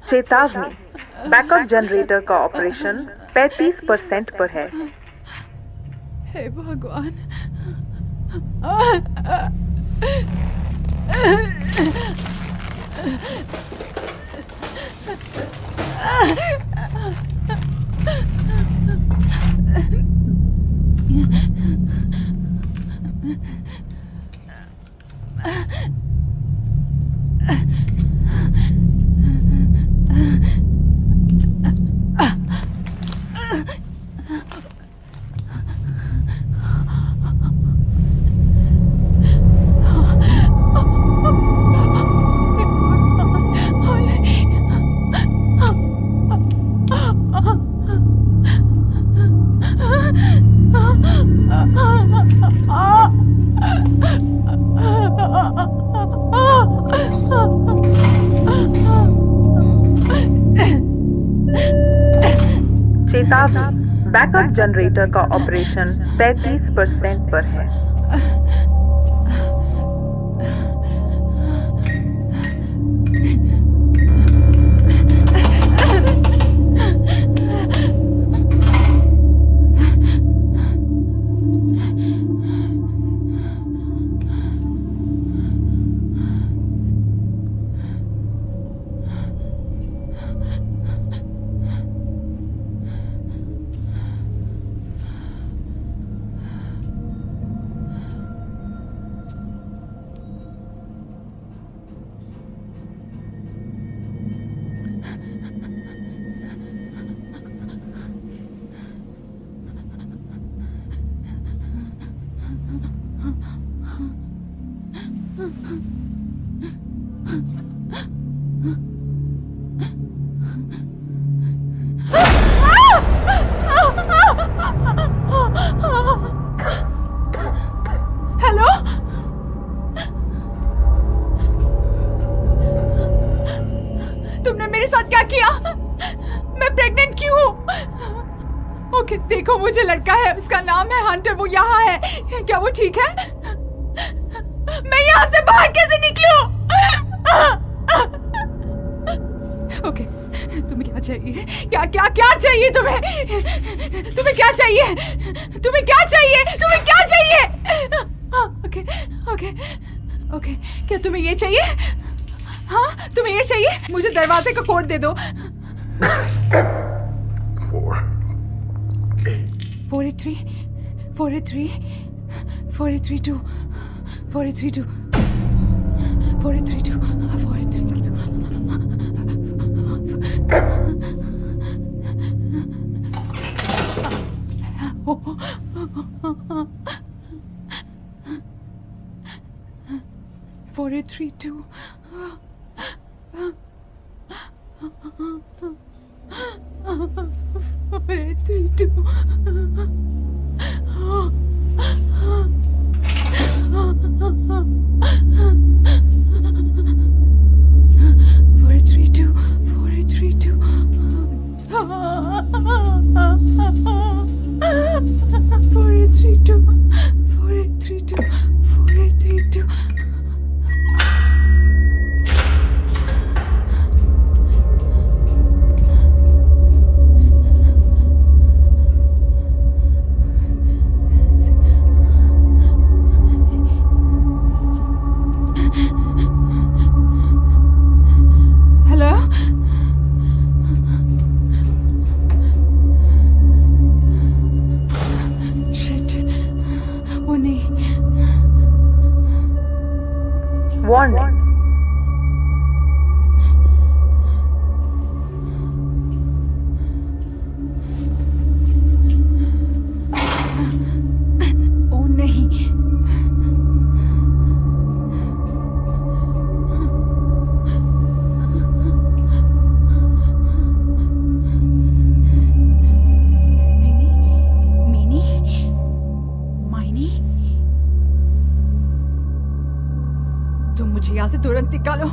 चेतावनी, backup generator का operation 35% पर है। हे भगवान। चेतावनी, बैकअप जनरेटर का ऑपरेशन 35% पर है। हेलो, तुमने मेरे साथ क्या किया? मैं प्रेग्नेंट क्यों हूँ? ओके, देखो मुझे लड़का है, उसका नाम है हंटर, वो यहाँ है। क्या वो ठीक है? मैं यहाँ से बाहर कैसे निकलूं? ओके, तुम्हें क्या चाहिए? क्या क्या क्या चाहिए तुम्हें? तुम्हें क्या चाहिए? तुम्हें क्या चाहिए? तुम्हें क्या चाहिए? ओके ओके ओके, क्या तुम्हें ये चाहिए? हाँ, तुम्हें ये चाहिए? मुझे दरवाजे का कोड दे दो। 483 483 4832 4832 4832 4832 4832 Warning. ओ नहीं, मुझे यहाँ से तुरंत निकालो।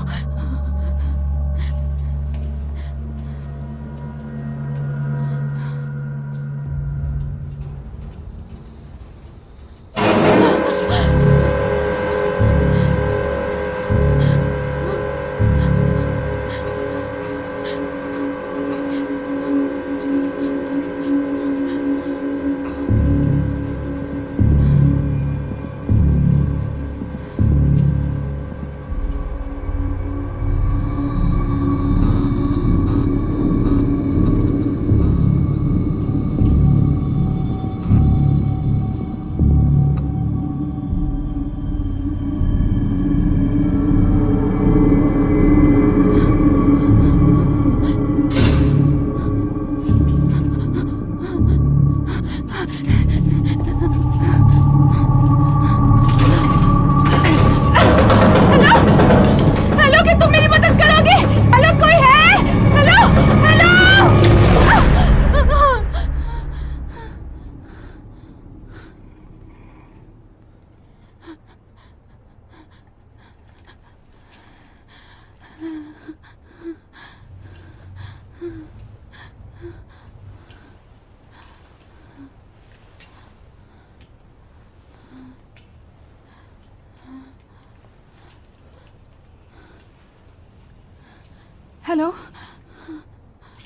हेलो।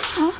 हाँ?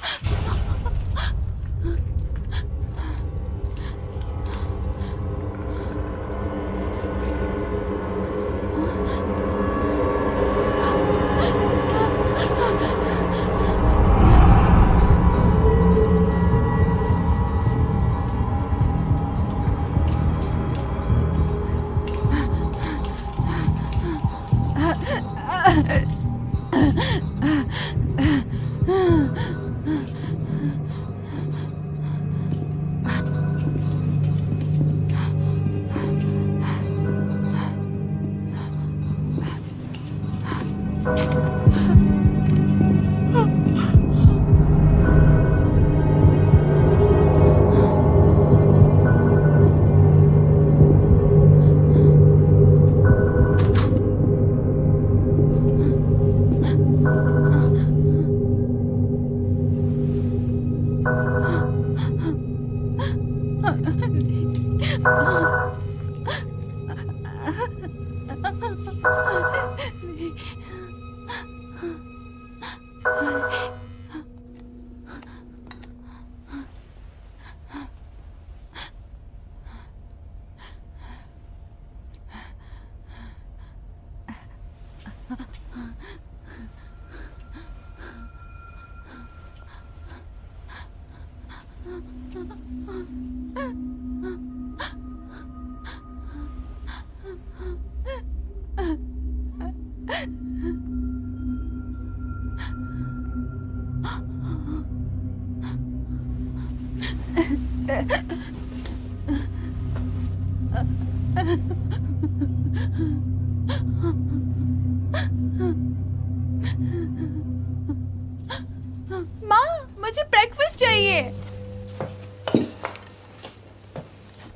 माँ, मुझे ब्रेकफास्ट चाहिए।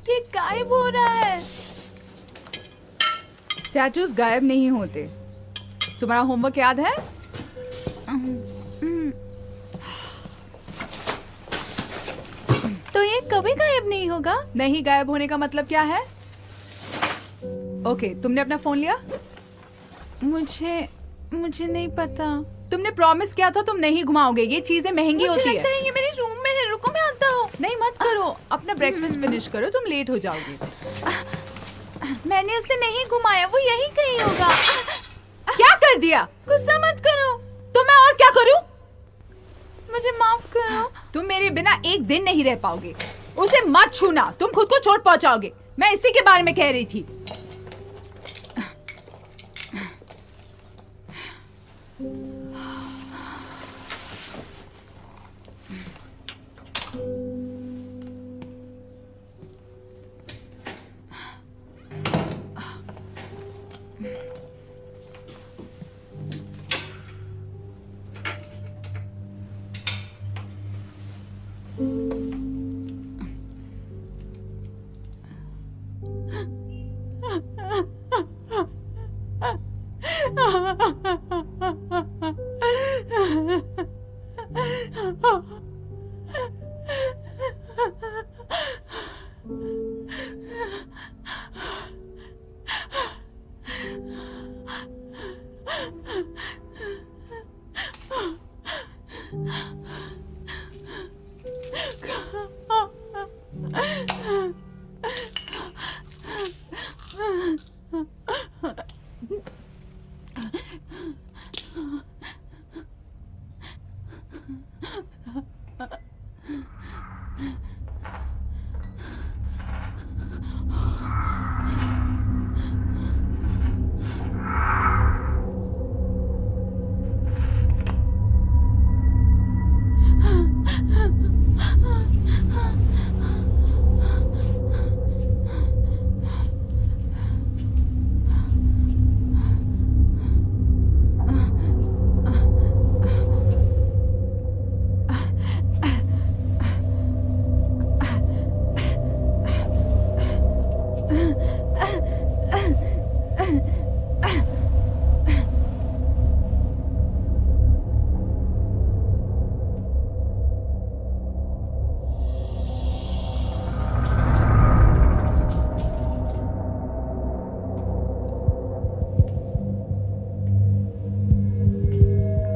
ये गायब हो रहा है। टैटूज गायब नहीं होते। तुम्हारा होमवर्क याद है? तो ये कभी गायब नहीं होगा? नहीं गायब होने का मतलब क्या है? ओके, तुमने अपना फोन लिया? मुझे नहीं पता। तुमने प्रॉमिस किया था तुम नहीं घुमाओगे। ये चीजें महंगी होती है। मुझे लगता है ये मेरे रूम में है। रुको, मैं आता हूँ। नहीं, मत करो। अपना ब्रेकफास्ट फिनिश करो, तुम लेट हो जाओगे। मैंने उसे नहीं घुमाया, वो यही कहीं होगा। क्या कर दिया? गुस्सा मत करो। तो मैं और क्या करूं? मुझे माफ करो। तुम मेरे बिना एक दिन नहीं रह पाओगे। उसे मत छूना, तुम खुद को चोट पहुंचाओगे। मैं इसी के बारे में कह रही थी।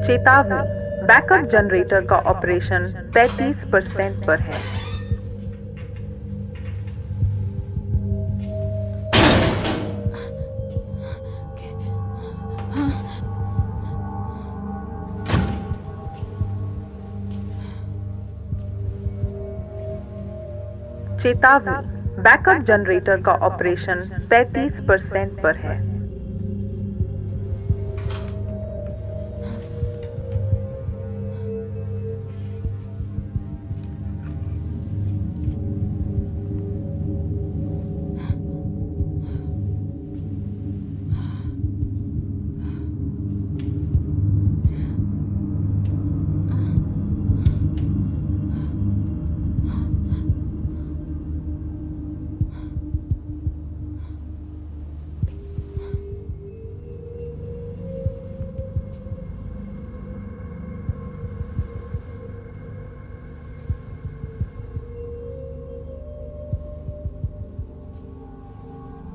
चेतावनी, बैकअप जनरेटर का ऑपरेशन 35% पर है। चेतावनी, बैकअप जनरेटर का ऑपरेशन 35% पर है।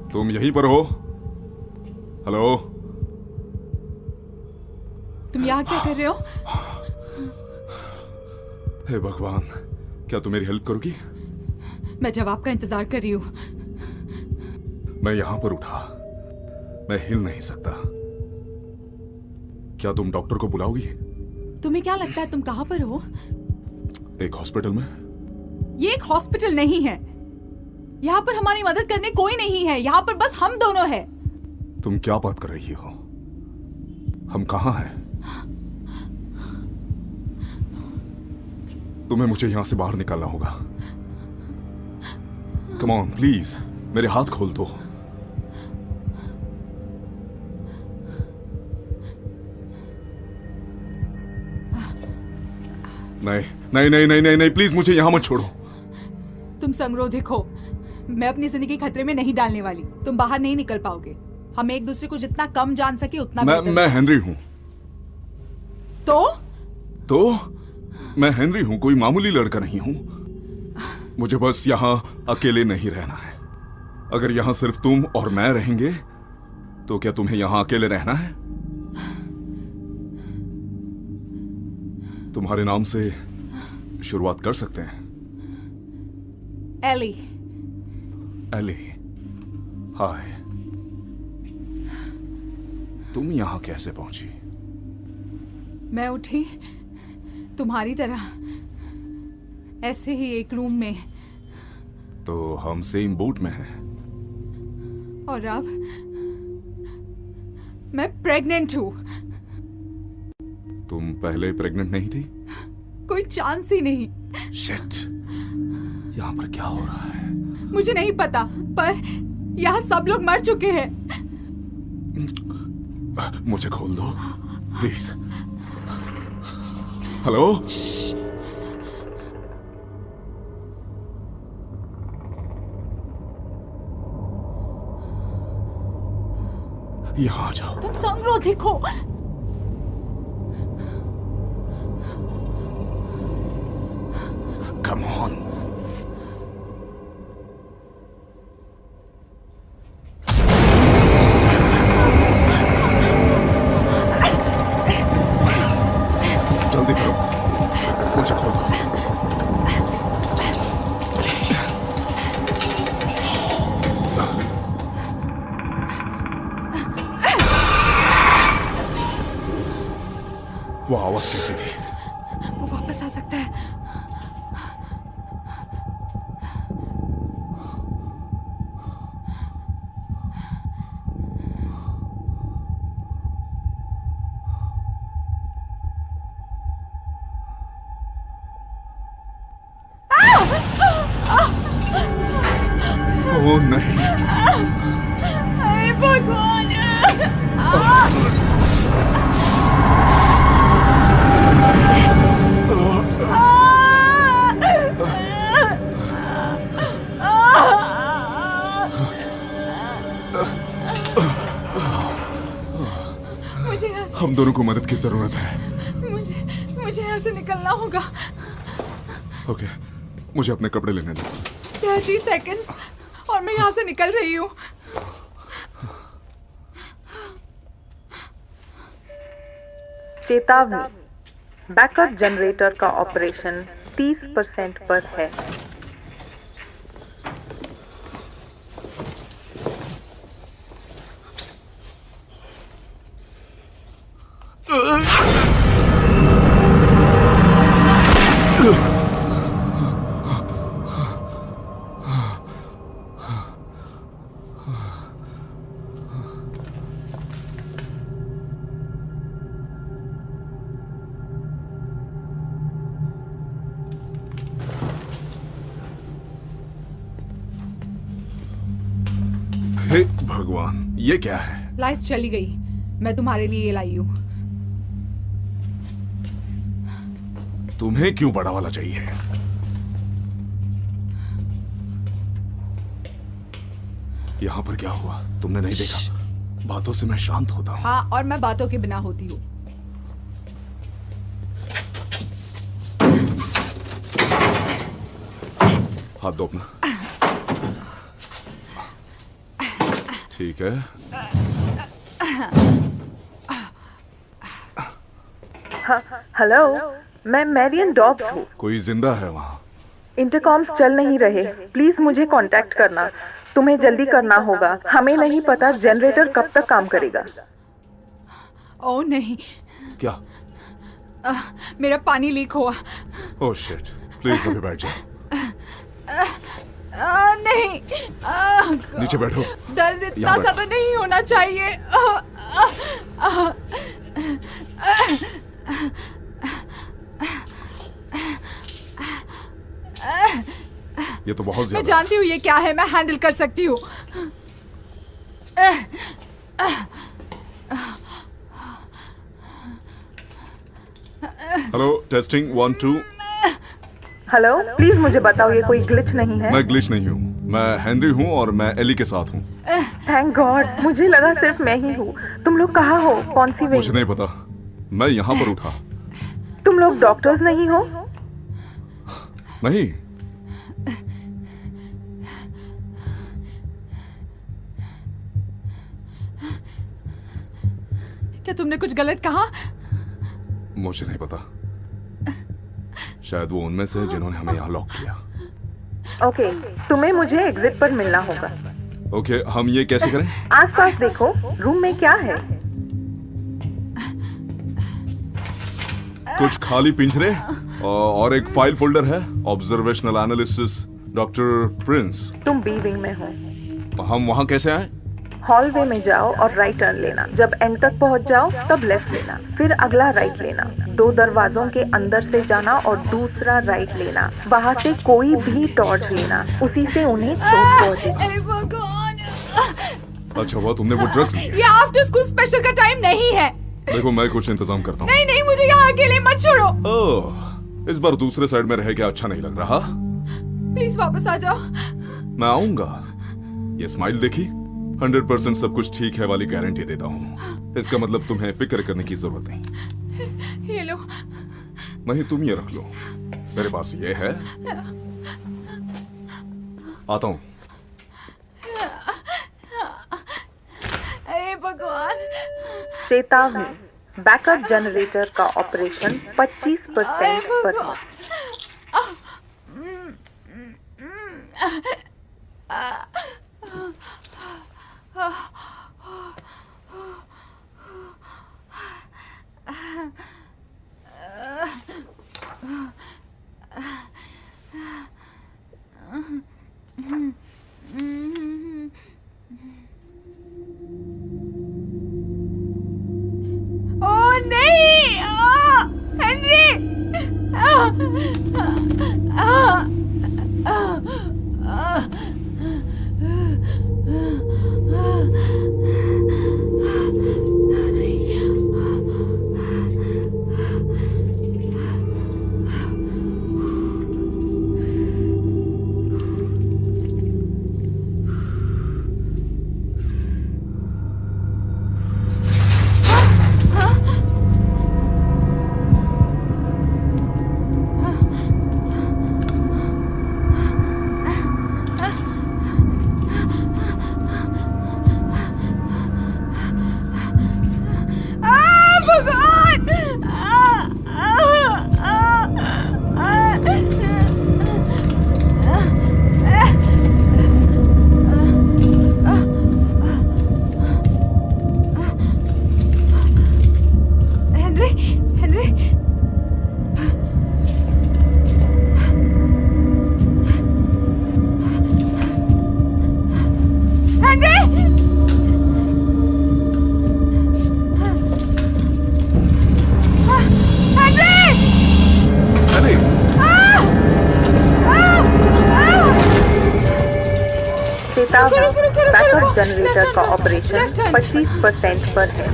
तुम यहीं पर हो? हेलो? तुम यहाँ क्या कर रहे हो? हे भगवान, क्या तुम मेरी हेल्प करोगी? मैं जवाब का इंतजार कर रही हूँ। मैं यहां पर उठा, मैं हिल नहीं सकता। क्या तुम डॉक्टर को बुलाओगी? तुम्हें क्या लगता है तुम कहाँ पर हो? एक हॉस्पिटल में। ये एक हॉस्पिटल नहीं है। यहाँ पर हमारी मदद करने कोई नहीं है। यहाँ पर बस हम दोनों हैं। तुम क्या बात कर रही हो? हम कहाँ हैं? तुम्हें मुझे यहां से बाहर निकालना होगा। कम ऑन प्लीज, मेरे हाथ खोल दो। नहीं नहीं नहीं नहीं नहीं नहीं, प्लीज मुझे यहां मत छोड़ो। तुम संगरोधिक हो। मैं अपनी जिंदगी खतरे में नहीं डालने वाली। तुम बाहर नहीं निकल पाओगे। हम एक दूसरे को जितना कम जान सके उतना बेहतर। मैं हेनरी हूं। तो मैं हेनरी हूं, कोई मामूली लड़का नहीं हूं। मुझे बस यहां अकेले नहीं रहना है। अगर यहां सिर्फ तुम और मैं रहेंगे तो क्या तुम्हें यहां अकेले रहना है? तुम्हारे नाम से शुरुआत कर सकते हैं। एली। एली, हाय। तुम यहां कैसे पहुंची? मैं उठी तुम्हारी तरह, ऐसे ही एक रूम में। तो हम सेम बोट में हैं। और अब मैं प्रेग्नेंट हूं। तुम पहले प्रेग्नेंट नहीं थी? कोई चांस ही नहीं। शिट, यहां पर क्या हो रहा है? मुझे नहीं पता, पर यहाँ सब लोग मर चुके हैं। मुझे खोल दो प्लीज। हेलो? यहां आ जाओ। तुम संगरोधिक हो। Come on. जल्दी करो, मुझे खोलो। वो आवाज कैसी थी? वो वापस आ सकता है। ओ नहीं, हे भगवान। मुझे यहाँ से, हम दोनों को मदद की जरूरत है। मुझे यहाँ से निकलना होगा। ओके, मुझे अपने कपड़े लेने दो। 30 सेकंड्स और मैं यहाँ से निकल रही हूँ। चेतावनी, बैकअप जनरेटर का ऑपरेशन 30% पर है। हे भगवान, ये क्या है? लाइट्स चली गई। मैं तुम्हारे लिए ये लाई हूँ। तुम्हें क्यों बड़ा वाला चाहिए? यहाँ पर क्या हुआ? तुमने नहीं देखा? बातों से मैं शांत होता हूँ। हाँ, और मैं बातों के बिना होती हूँ। हाथ दो अपना। ठीक है। हेलो, मैं मैरियन डॉब्स हूँ। कोई जिंदा है वहाँ? इंटरकॉम्स चल नहीं रहे, प्लीज मुझे कांटेक्ट करना। तुम्हें जल्दी करना होगा, हमें नहीं पता जनरेटर कब तक काम करेगा। ओह नहीं, क्या? मेरा पानी लीक हुआ। ओह शिट, प्लीज अभी बैठ जाओ। नहीं, नीचे बैठो। दर्द इतना यहाँ सा तो नहीं होना चाहिए। ये तो बहुत मैं ज्यादा। जानती हूँ ये क्या है, मैं हैंडल कर सकती हूँ। Hello, testing 1 2। हेलो, प्लीज मुझे बताओ ये कोई ग्लिच नहीं है। मैं ग्लिच नहीं हूँ, मैं हेनरी हूँ और मैं एली के साथ हूँ। थैंक गॉड, मुझे लगा सिर्फ मैं ही हूँ। तुम लोग कहाँ हो? कौन सी मुझे विंग? नहीं पता, मैं यहाँ पर उठा। तुम लोग डॉक्टर्स नहीं हो? नहीं। क्या तुमने कुछ गलत कहा? मुझे नहीं पता, शायद वो उनमें से है जिन्होंने हमें यहाँ लॉक किया। ओके, तुम्हें मुझे एग्जिट पर मिलना होगा। ओके, हम ये कैसे करें? आसपास देखो, रूम में क्या है? कुछ खाली पिंजरे और एक फाइल फोल्डर है। Observational analysis, doctor Prince. तुम बी विंग में हो। हम वहाँ कैसे आए? हॉलवे में जाओ और राइट टर्न लेना। जब एंड तक पहुंच जाओ तब लेफ्ट लेना, फिर अगला राइट लेना। 2 दरवाजों के अंदर से जाना और दूसरा राइट लेना। बाहर से कोई भी टॉर्च लेना, उसी से उन्हें चोट पहुंचेगी। हे भगवान, अच्छा हुआ तुमने वो ड्रग्स लिए। ये आफ्टर स्कूल स्पेशल का टाइम नहीं है। देखो, मैं कुछ इंतजाम करता हूँ। नहीं नहीं, मुझे यहाँ अकेले मत छोड़ो। ओह, इस बार दूसरे साइड में रह के अच्छा नहीं लग रहा। प्लीज वापस आ जाओ। मैं आऊंगा। ये स्माइल देखी? 100% सब कुछ ठीक है वाली गारंटी देता हूँ। इसका मतलब तुम्हें फिक्र करने की जरूरत नहीं। ये लो। नहीं, तुम ये रख लो, मेरे पास ये है। आता हूं। हे भगवान। चेतावनी, बैकअप जनरेटर का ऑपरेशन 25% पर है। ओह नहीं, हेनरी। बैकअप जनरेटर का ऑपरेशन 25% पर है।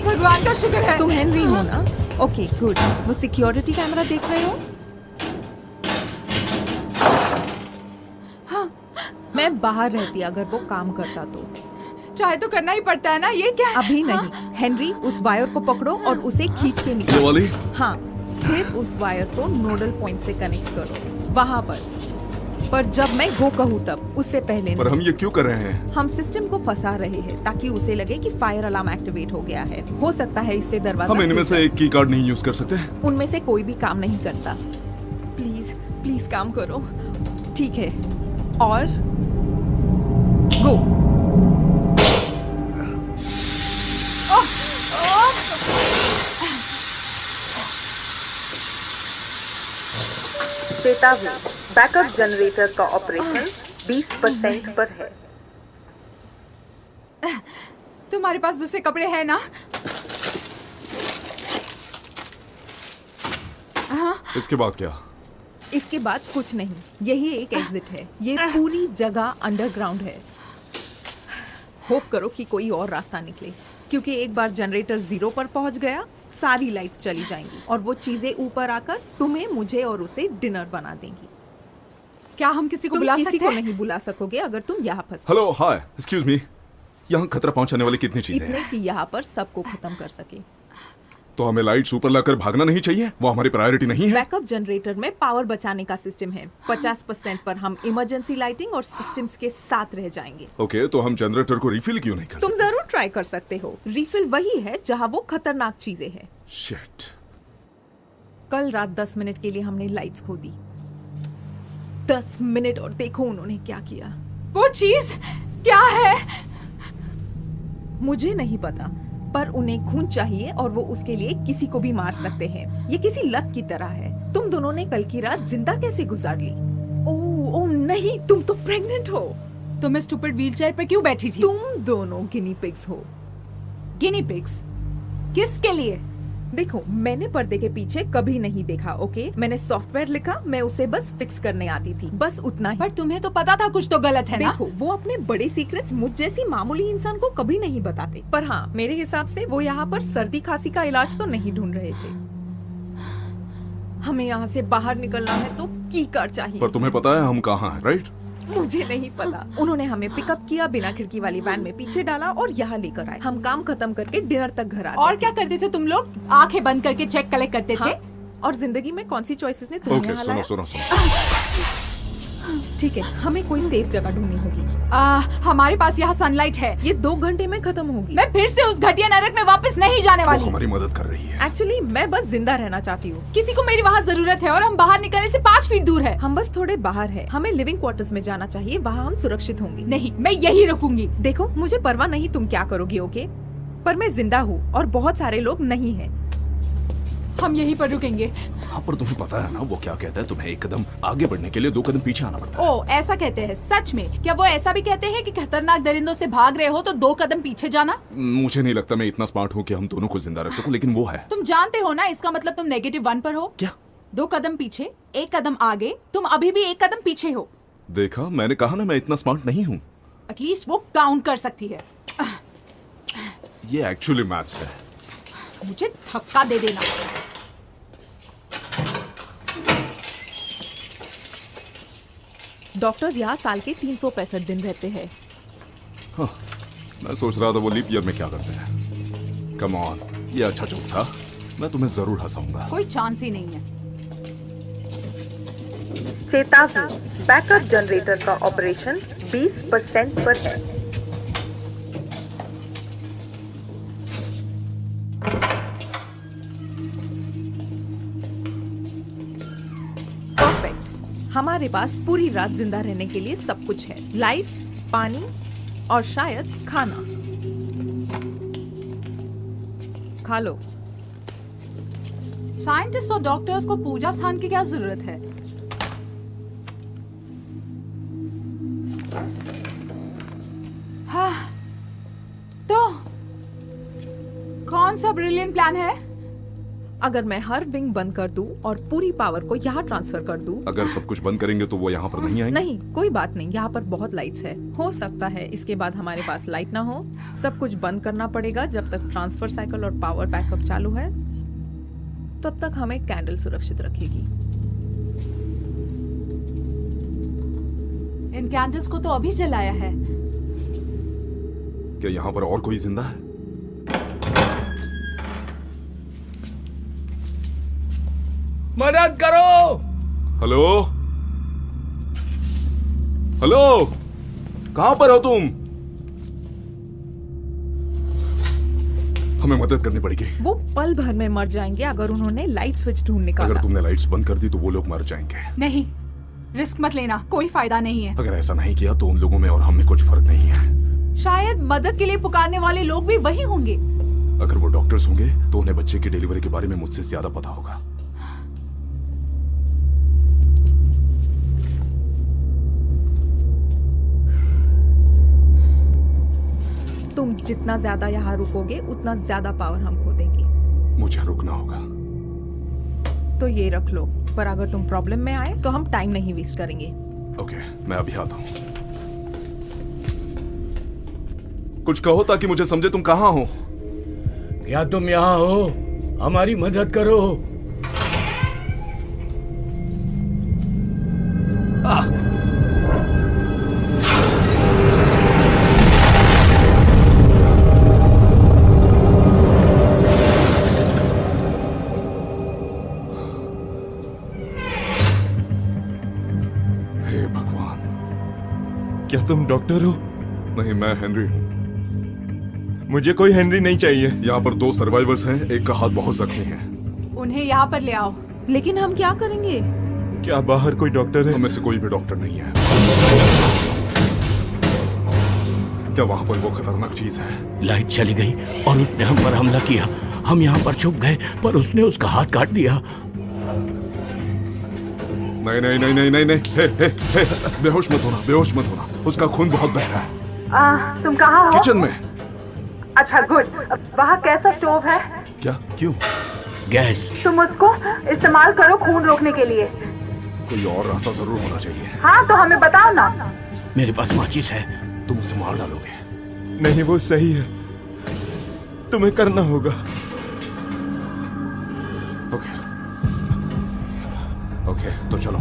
भगवान का शुक्र है। तुम हेनरी हो ना? Okay good. वो सिक्योरिटी कैमरा देख रहे हो? हाँ, मैं बाहर रहती अगर वो काम करता तो। ट्राई तो करना ही पड़ता है ना। ये क्या? अभी नहीं। हेनरी, उस वायर को पकड़ो और उसे खींच के निकालो। वाली? हाँ, फिर उस वायर को नोडल पॉइंट से कनेक्ट करो, वहाँ पर जब मैं गो कहूँ तब, उससे पहले पर हम ये क्यों कर रहे हैं? हम सिस्टम को फंसा रहे हैं ताकि उसे लगे कि फायर अलार्म एक्टिवेट हो गया है। हो सकता है इससे दरवाजा। हम इनमें से एक की कार्ड नहीं यूज कर सकते? उनमें से कोई भी काम नहीं करता। प्लीज प्लीज काम करो, ठीक है? और गो। चेतावनी, बैकअप जनरेटर का ऑपरेशन 20% पर है। तुम्हारे पास दूसरे कपड़े हैं ना? इसके बाद क्या? इसके बाद कुछ नहीं, यही एक एग्जिट है। ये पूरी जगह अंडरग्राउंड है। होप करो कि कोई और रास्ता निकले, क्योंकि एक बार जनरेटर 0 पर पहुंच गया, सारी लाइट्स चली जाएंगी और वो चीजें ऊपर आकर तुम्हें, मुझे और उसे डिनर बना देंगी। क्या हम किसी को तुम बुला किसी सकते को हैं? नहीं बुला सकोगे अगर तुम यहाँ फंस। हेलो, हाय, एक्सक्यूज मी। यहाँ खतरा पहुंचाने वाली कितनी चीजें इतने हैं? कि यहाँ पर सबको खत्म कर सके। तो हमें लाइट्स ऊपर लाकर भागना नहीं चाहिए? वो हमारी प्रायोरिटी नहीं है? बैकअप जनरेटर में पावर बचाने का सिस्टम है। 50% पर हम इमरजेंसी लाइटिंग और सिस्टम्स के साथ रह जाएंगे। ओके, तो हम जनरेटर को रिफिल क्यों नहीं कर तुम सकते? जरूर ट्राई कर सकते हो। रिफिल वही है जहाँ वो खतरनाक चीजें हैं। शिट। कल रात 10 मिनट के लिए हमने लाइट्स खो दी। 10 मिनट, और देखो उन्होंने क्या किया। वो चीज क्या है? मुझे नहीं पता, पर उन्हें खून चाहिए और वो उसके लिए किसी को भी मार सकते हैं। ये किसी लत की तरह है। तुम दोनों ने कल की रात जिंदा कैसे गुजार ली? ओह नहीं, तुम तो प्रेग्नेंट हो। तुम इस स्टूपिड व्हीलचेयर पे क्यों बैठी थी? तुम दोनों गिनी पिग्स हो। गिनी पिग्स? किसके लिए? देखो, मैंने पर्दे के पीछे कभी नहीं देखा, ओके? मैंने सॉफ्टवेयर लिखा, मैं उसे बस फिक्स करने आती थी, बस उतना ही। पर तुम्हें तो पता था कुछ तो गलत है ना? देखो, वो अपने बड़े सीक्रेट्स मुझ जैसी मामूली इंसान को कभी नहीं बताते। पर हाँ, मेरे हिसाब से वो यहाँ पर सर्दी खांसी का इलाज तो नहीं ढूंढ रहे थे। हमें यहाँ से बाहर निकलना है तो की कार चाहिए। पर तुम्हें पता है हम कहाँ हैं, राइट? मुझे नहीं पता। उन्होंने हमें पिकअप किया, बिना खिड़की वाली वैन में पीछे डाला और यहाँ लेकर आए। हम काम खत्म करके डिनर तक घर आए। और क्या करते थे तुम लोग? आंखें बंद करके चेक कलेक्ट करते थे? और जिंदगी में कौन सी चॉइसेस ने तुम्हें ओके, यहाँ सुनो लाया? सुनो सुनो। ठीक है, हमें कोई सेफ जगह ढूंढनी होगी। हमारे पास यहाँ सनलाइट है। ये 2 घंटे में खत्म होगी। मैं फिर से उस घटिया नरक में वापस नहीं जाने वो वाली। हमारी मदद कर रही है। एक्चुअली मैं बस जिंदा रहना चाहती हूँ। किसी को मेरी वहाँ जरूरत है और हम बाहर निकलने से 5 फीट दूर है। हम बस थोड़े बाहर है। हमें लिविंग क्वार्टर्स में जाना चाहिए, वहाँ हम सुरक्षित होंगे। नहीं, मैं यही रुकूंगी। देखो, मुझे परवाह नहीं तुम क्या करोगी, ओके? पर मैं जिंदा हूँ और बहुत सारे लोग नहीं हैं। हम यहीं पर रुकेंगे। हाँ, पर तुम्हें पता है ना वो क्या कहता है, तुम्हें 1 कदम आगे बढ़ने के लिए 2 कदम पीछे आना पड़ता है। ओ, ऐसा कहते हैं? सच में? क्या वो ऐसा भी कहते हैं कि खतरनाक दरिंदों से भाग रहे हो तो 2 कदम पीछे जाना? मुझे नहीं लगता मैं इतना स्मार्ट हूँ कि हम दोनों को जिंदा रख सकूं, लेकिन वो है। तुम जानते हो ना, इसका मतलब तुम -1 पर हो। क्या? 2 कदम पीछे, 1 कदम आगे। तुम अभी भी 1 कदम पीछे हो। देखा, मैंने कहा ना मैं इतना स्मार्ट नहीं हूँ। एटलीस्ट वो काउंट कर सकती है। ये एक्चुअली मैथ्स है। मुझे धक्का दे देना। डॉक्टर्स यहाँ साल के 365 दिन रहते हैं। हाँ, मैं सोच रहा था वो लीप ईयर में क्या करते हैं। कम ऑन, ये अच्छा जोक था। मैं तुम्हें जरूर हंसाऊंगा। कोई चांस ही नहीं है। चेतावनी, बैकअप जनरेटर का ऑपरेशन 20% पर है। परफेक्ट। हमारे पास पूरी रात जिंदा रहने के लिए सब कुछ है। लाइट्स, पानी और शायद खाना। खा लो। साइंटिस्ट और डॉक्टर्स को पूजा स्थान की क्या जरूरत है? हाँ, तो कौन सा ब्रिलियंट प्लान है? अगर मैं हर विंग बंद कर दूं और पूरी पावर को यहाँ ट्रांसफर कर दूं। अगर सब कुछ बंद करेंगे तो वो यहाँ पर नहीं आएंगे? नहीं, कोई बात नहीं, यहाँ पर बहुत लाइट्स है। हो सकता है इसके बाद हमारे पास लाइट ना हो। सब कुछ बंद करना पड़ेगा जब तक ट्रांसफर साइकिल और पावर बैकअप चालू है। तब तक हमें कैंडल सुरक्षित रखेगी। इन कैंडल्स को तो अभी जलाया है। क्या यहाँ पर और कोई जिंदा है? मदद करो! हेलो, हेलो, कहां पर हो तुम? हमें मदद करनी पड़ेगी। वो पल भर में मर जाएंगे अगर उन्होंने लाइट स्विच ढूंढ निकाला। अगर तुमने लाइट्स बंद कर दी तो वो लोग मर जाएंगे। नहीं, रिस्क मत लेना, कोई फायदा नहीं है। अगर ऐसा नहीं किया तो उन लोगों में और हम में कुछ फर्क नहीं है। शायद मदद के लिए पुकारने वाले लोग भी वही होंगे। अगर वो डॉक्टर्स होंगे तो उन्हें बच्चे की डिलीवरी के बारे में मुझसे ज्यादा पता होगा। तुम जितना ज्यादा यहाँ रुकोगे उतना ज्यादा पावर हम खो देंगे। मुझे रुकना होगा। तो ये रख लो, पर अगर तुम प्रॉब्लम में आए तो हम टाइम नहीं वेस्ट करेंगे। ओके, मैं अभी आता हूँ। कुछ कहो ताकि मुझे समझे तुम कहाँ हो। क्या तुम यहाँ हो? हमारी मदद करो। हे भगवान। क्या तुम डॉक्टर हो? नहीं, मैं हेनरी हूँ। मुझे कोई हेनरी नहीं चाहिए। यहाँ पर 2 सर्वाइवर्स हैं, एक का हाथ बहुत जख्मी है। उन्हें यहाँ पर ले आओ। लेकिन हम क्या करेंगे? क्या बाहर कोई डॉक्टर है? हमें से कोई भी डॉक्टर नहीं है। क्या वहाँ पर वो खतरनाक चीज है? लाइट चली गई और उसने हम पर हमला किया। हम यहाँ पर छुप गए पर उसने उसका हाथ काट दिया। नहीं नहीं नहीं नहीं नहीं नहीं, हे हे हे, बेहोश मत होना, बेहोश मत होना। उसका खून बहुत बह रहा है। तुम कहाँ हो? किचन में। अच्छा, गुड। वहाँ कैसा स्टोव है? क्या? क्यों? गैस। तुम उसको इस्तेमाल करो खून रोकने के लिए। कोई और रास्ता जरूर होना चाहिए। हाँ, तो हमें बताओ ना। मेरे पास माचिस है। तुम उसे मार डालोगे। नहीं, वो सही है, तुम्हें करना होगा। ओके ओके, तो चलो।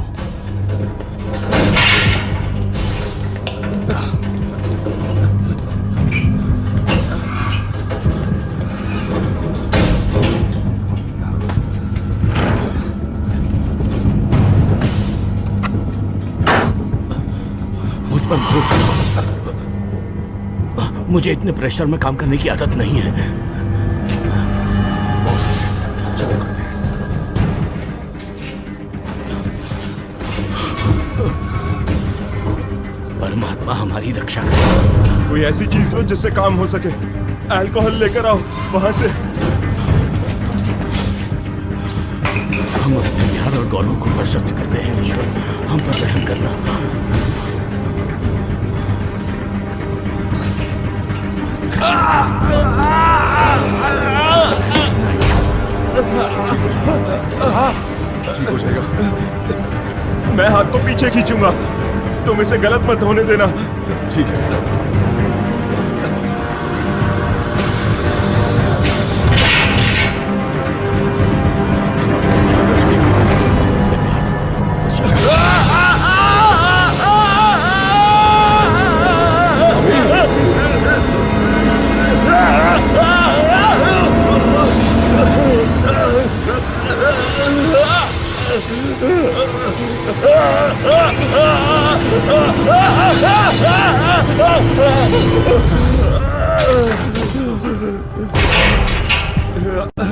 मुझे इतने प्रेशर में काम करने की आदत नहीं है। चलो कर दे। परमात्मा हमारी रक्षा करे। कोई ऐसी चीज लो जिससे काम हो सके। अल्कोहल लेकर आओ वहां से। हम अपने प्यार और गौरव को प्रशस्त करते हैं ईश्वर, हम पर रहम करना। ठीक हो जाएगा। मैं हाथ को पीछे खींचूंगा, तुम इसे गलत मत होने देना। ठीक है।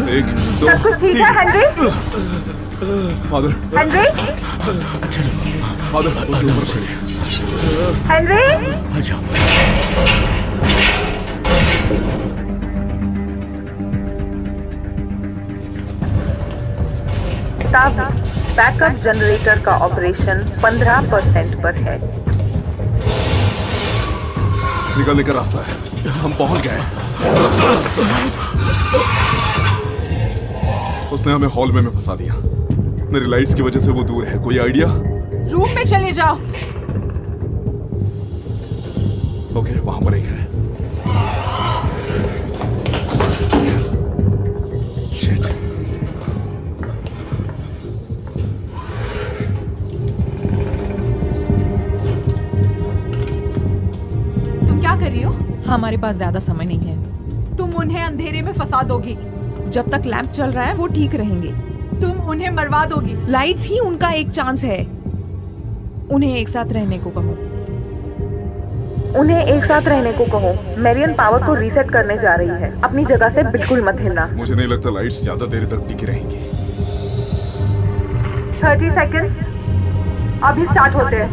एक दो सब कुछ ठीक है हेनरी? Father, Henry? फादर उसे ऊपर चढ़िए। हेनरी? आ जाओ। तब बैकअप जनरेटर का ऑपरेशन 15% पर है। निकलने का रास्ता है, हम पहुंच गए। उसने हमें हॉलवे में फंसा दिया। मेरी लाइट्स की वजह से वो दूर है। कोई आइडिया? रूम में चले जाओ। ओके, वहां पर एक है। शिट। तुम क्या कर रही हो? हमारे पास ज्यादा समय नहीं है। तुम उन्हें अंधेरे में फंसा दोगी। जब तक लैंप चल रहा है वो ठीक रहेंगे। तुम उन्हें मरवा दोगी। लाइट्स ही उनका एक चांस है। उन्हें एक साथ रहने को कहो। उन्हें एक साथ रहने को कहो। मैरियन पावर को रीसेट करने जा रही है। अपनी जगह से बिल्कुल मत हिलना। मुझे नहीं लगता लाइट्स ज्यादा देर तक टिकी रहेंगी। 30 सेकंड अभी स्टार्ट होते हैं।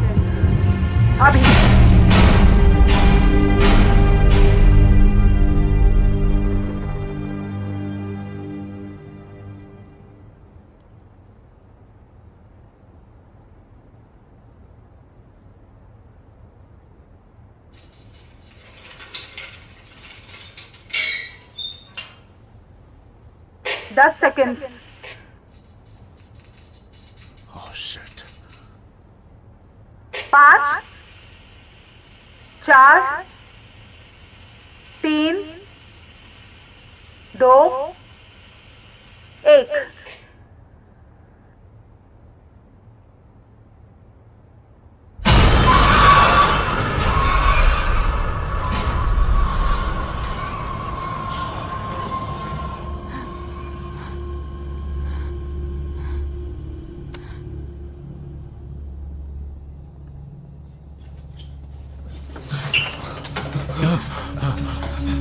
अभी। दस सेकंड। Oh, shit. 5 4 3 2 1।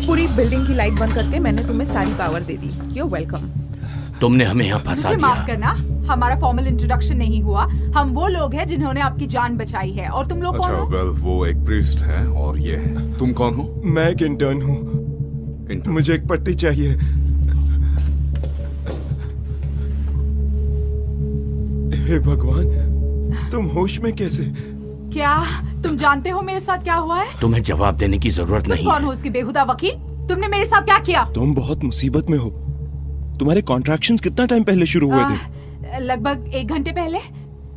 पूरी बिल्डिंग की लाइट बंद करके मैंने तुम्हें सारी power they the. You're welcome। तुमने हमें यहाँ फंसा मुझे माफ दिया। करना, हमारा फॉर्मल इंट्रोडक्शन नहीं हुआ। हम वो लोग हैं जिन्होंने आपकी जान बचाई है। और तुम लोग अच्छा, कौन हो? वेल वो एक प्रीस्ट है और ये है। तुम कौन हो? मैं एक इंटर्न हूँ। इंटर्न। मुझे एक पट्टी चाहिए। हे भगवान, तुम होश में कैसे? क्या तुम जानते हो मेरे साथ क्या हुआ है? तुम्हें जवाब देने की जरूरत नहीं कौन है। हो उसकी बेहुदा वकील? तुमने मेरे साथ क्या किया? तुम बहुत मुसीबत में हो। तुम्हारे कॉन्ट्रैक्शंस कितना टाइम पहले शुरू हुए थे? लगभग 1 घंटे पहले।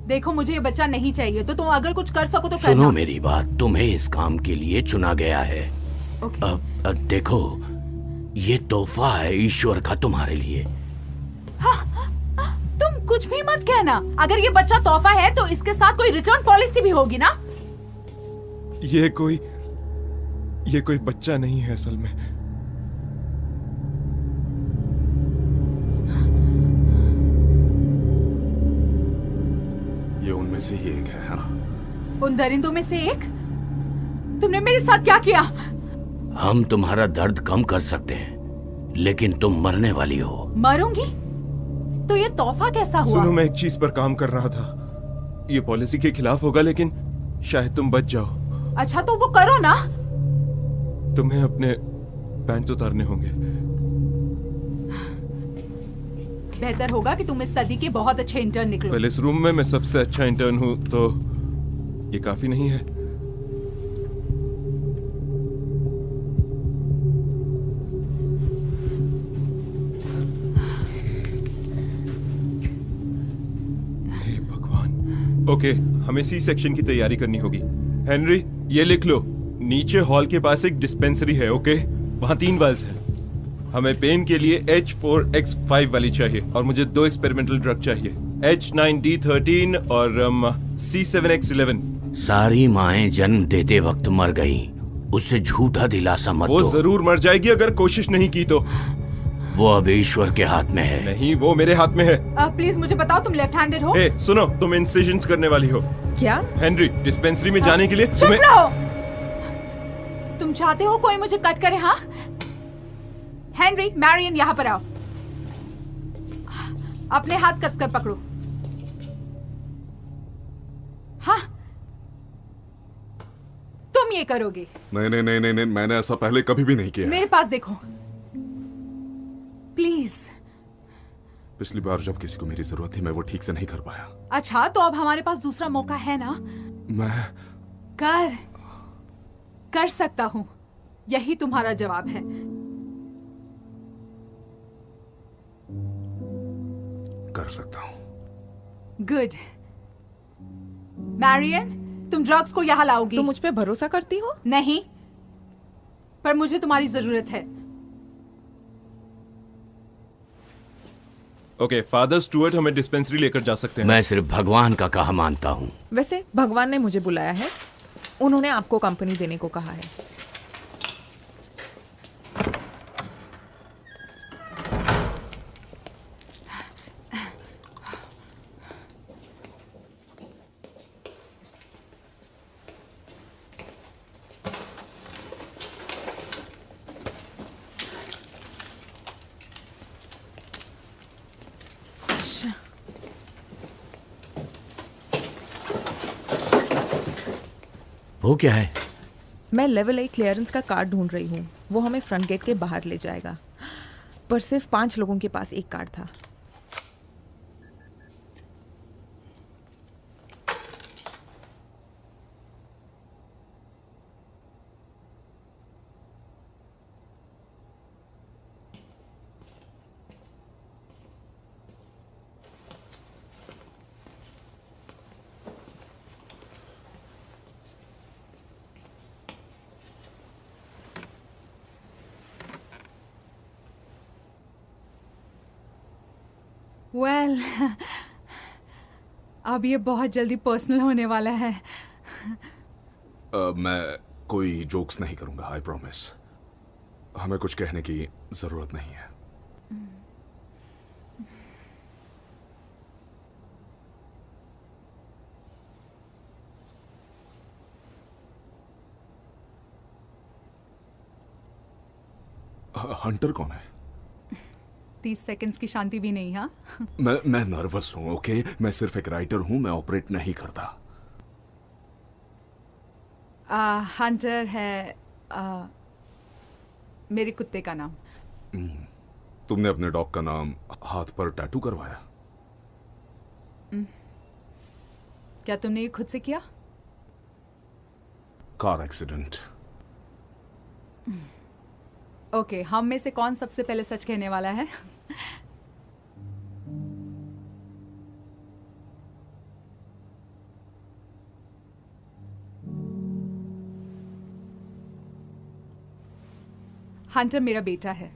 देखो मुझे ये बच्चा नहीं चाहिए, तो तुम अगर कुछ कर सको तो सुनो करना। मेरी बात, तुम्हें इस काम के लिए चुना गया है। ओके। देखो, ये तोहफा है ईश्वर का तुम्हारे लिए। तुम कुछ भी मत कहना। अगर ये बच्चा तोहफा है तो इसके साथ कोई रिटर्न पॉलिसी भी होगी ना? ये कोई बच्चा नहीं है असल में। ये उनमें से ही एक है ना? उन दरिंदों में से एक? तुमने मेरे साथ क्या किया? हम तुम्हारा दर्द कम कर सकते हैं, लेकिन तुम मरने वाली हो। मरूंगी? तो ये तोहफा कैसा हुआ? सुनो, मैं एक चीज पर काम कर रहा था। ये पॉलिसी के खिलाफ होगा, लेकिन शायद तुम बच जाओ। अच्छा तो वो करो ना। तुम्हें अपने पैंट उतारने होंगे। बेहतर होगा कि तुम इस सदी के बहुत अच्छे इंटर्न निकलो। पहले इस रूम में मैं सबसे अच्छा इंटर्न हूँ, तो ये काफी नहीं है? हे भगवान। ओके, हमें सी सेक्शन की तैयारी करनी होगी। हेनरी, ये लिख लो, नीचे हॉल के पास एक डिस्पेंसरी है। ओके, वहां 3 वाल्स हैं। हमें पेन के लिए H4X5 वाली चाहिए, और मुझे 2 एक्सपेरिमेंटल ड्रग चाहिए, H9D13 और C7X11। सारी माएं जन्म देते वक्त मर गईं। उससे झूठा दिलासा मत वो दो। जरूर मर जाएगी अगर कोशिश नहीं की तो। वो अब ईश्वर के हाथ में है। नहीं, वो मेरे हाथ में है। प्लीज मुझे बताओ, तुम लेफ्ट हैंडेड हो? ए, सुनो, तुम इंसिजन्स करने वाली हो। क्या? हेनरी, डिस्पेंसरी में जाने के लिए चुप तुम्हें... रहो। तुम चाहते हो कोई मुझे कट करे? हाँ हेनरी, मैरियन यहाँ पर आओ। अपने हाथ कसकर पकड़ो। हाँ, तुम ये करोगे? नहीं नहीं नहीं नहीं नहीं, मैंने ऐसा पहले कभी भी नहीं किया। मेरे पास देखो प्लीज। पिछली बार जब किसी को मेरी जरूरत थी, मैं वो ठीक से नहीं कर पाया। अच्छा, तो अब हमारे पास दूसरा मौका है ना? मैं कर सकता हूं। यही तुम्हारा जवाब है। कर सकता हूं। गुड। मैरियन, तुम ड्रग्स को यहाँ लाओगी? तुम मुझ पे भरोसा करती हो? नहीं, पर मुझे तुम्हारी जरूरत है। ओके, फादर स्टुअर्ट हमें डिस्पेंसरी लेकर जा सकते हैं। मैं सिर्फ भगवान का कहा मानता हूँ। वैसे भगवान ने मुझे बुलाया है, उन्होंने आपको कंपनी देने को कहा है। वो क्या है? मैं लेवल 1 क्लियरेंस का कार्ड ढूंढ रही हूँ। वो हमें फ्रंट गेट के बाहर ले जाएगा, पर सिर्फ 5 लोगों के पास एक कार्ड था। वेल, अब ये बहुत जल्दी पर्सनल होने वाला है। मैं कोई जोक्स नहीं करूंगा, आई प्रॉमिस। हमें कुछ कहने की जरूरत नहीं है। हंटर कौन है? 30 सेकंड्स की शांति भी नहीं। हाँ मैं नर्वस हूं। ओके, मैं सिर्फ एक राइटर हूं, मैं ऑपरेट नहीं करता। हंटर है मेरे कुत्ते का नाम। तुमने अपने डॉग का नाम हाथ पर टैटू करवाया? क्या तुमने ये खुद से किया? Car accident. ओके, हम में से कौन सबसे पहले सच कहने वाला है? हंटर मेरा बेटा है।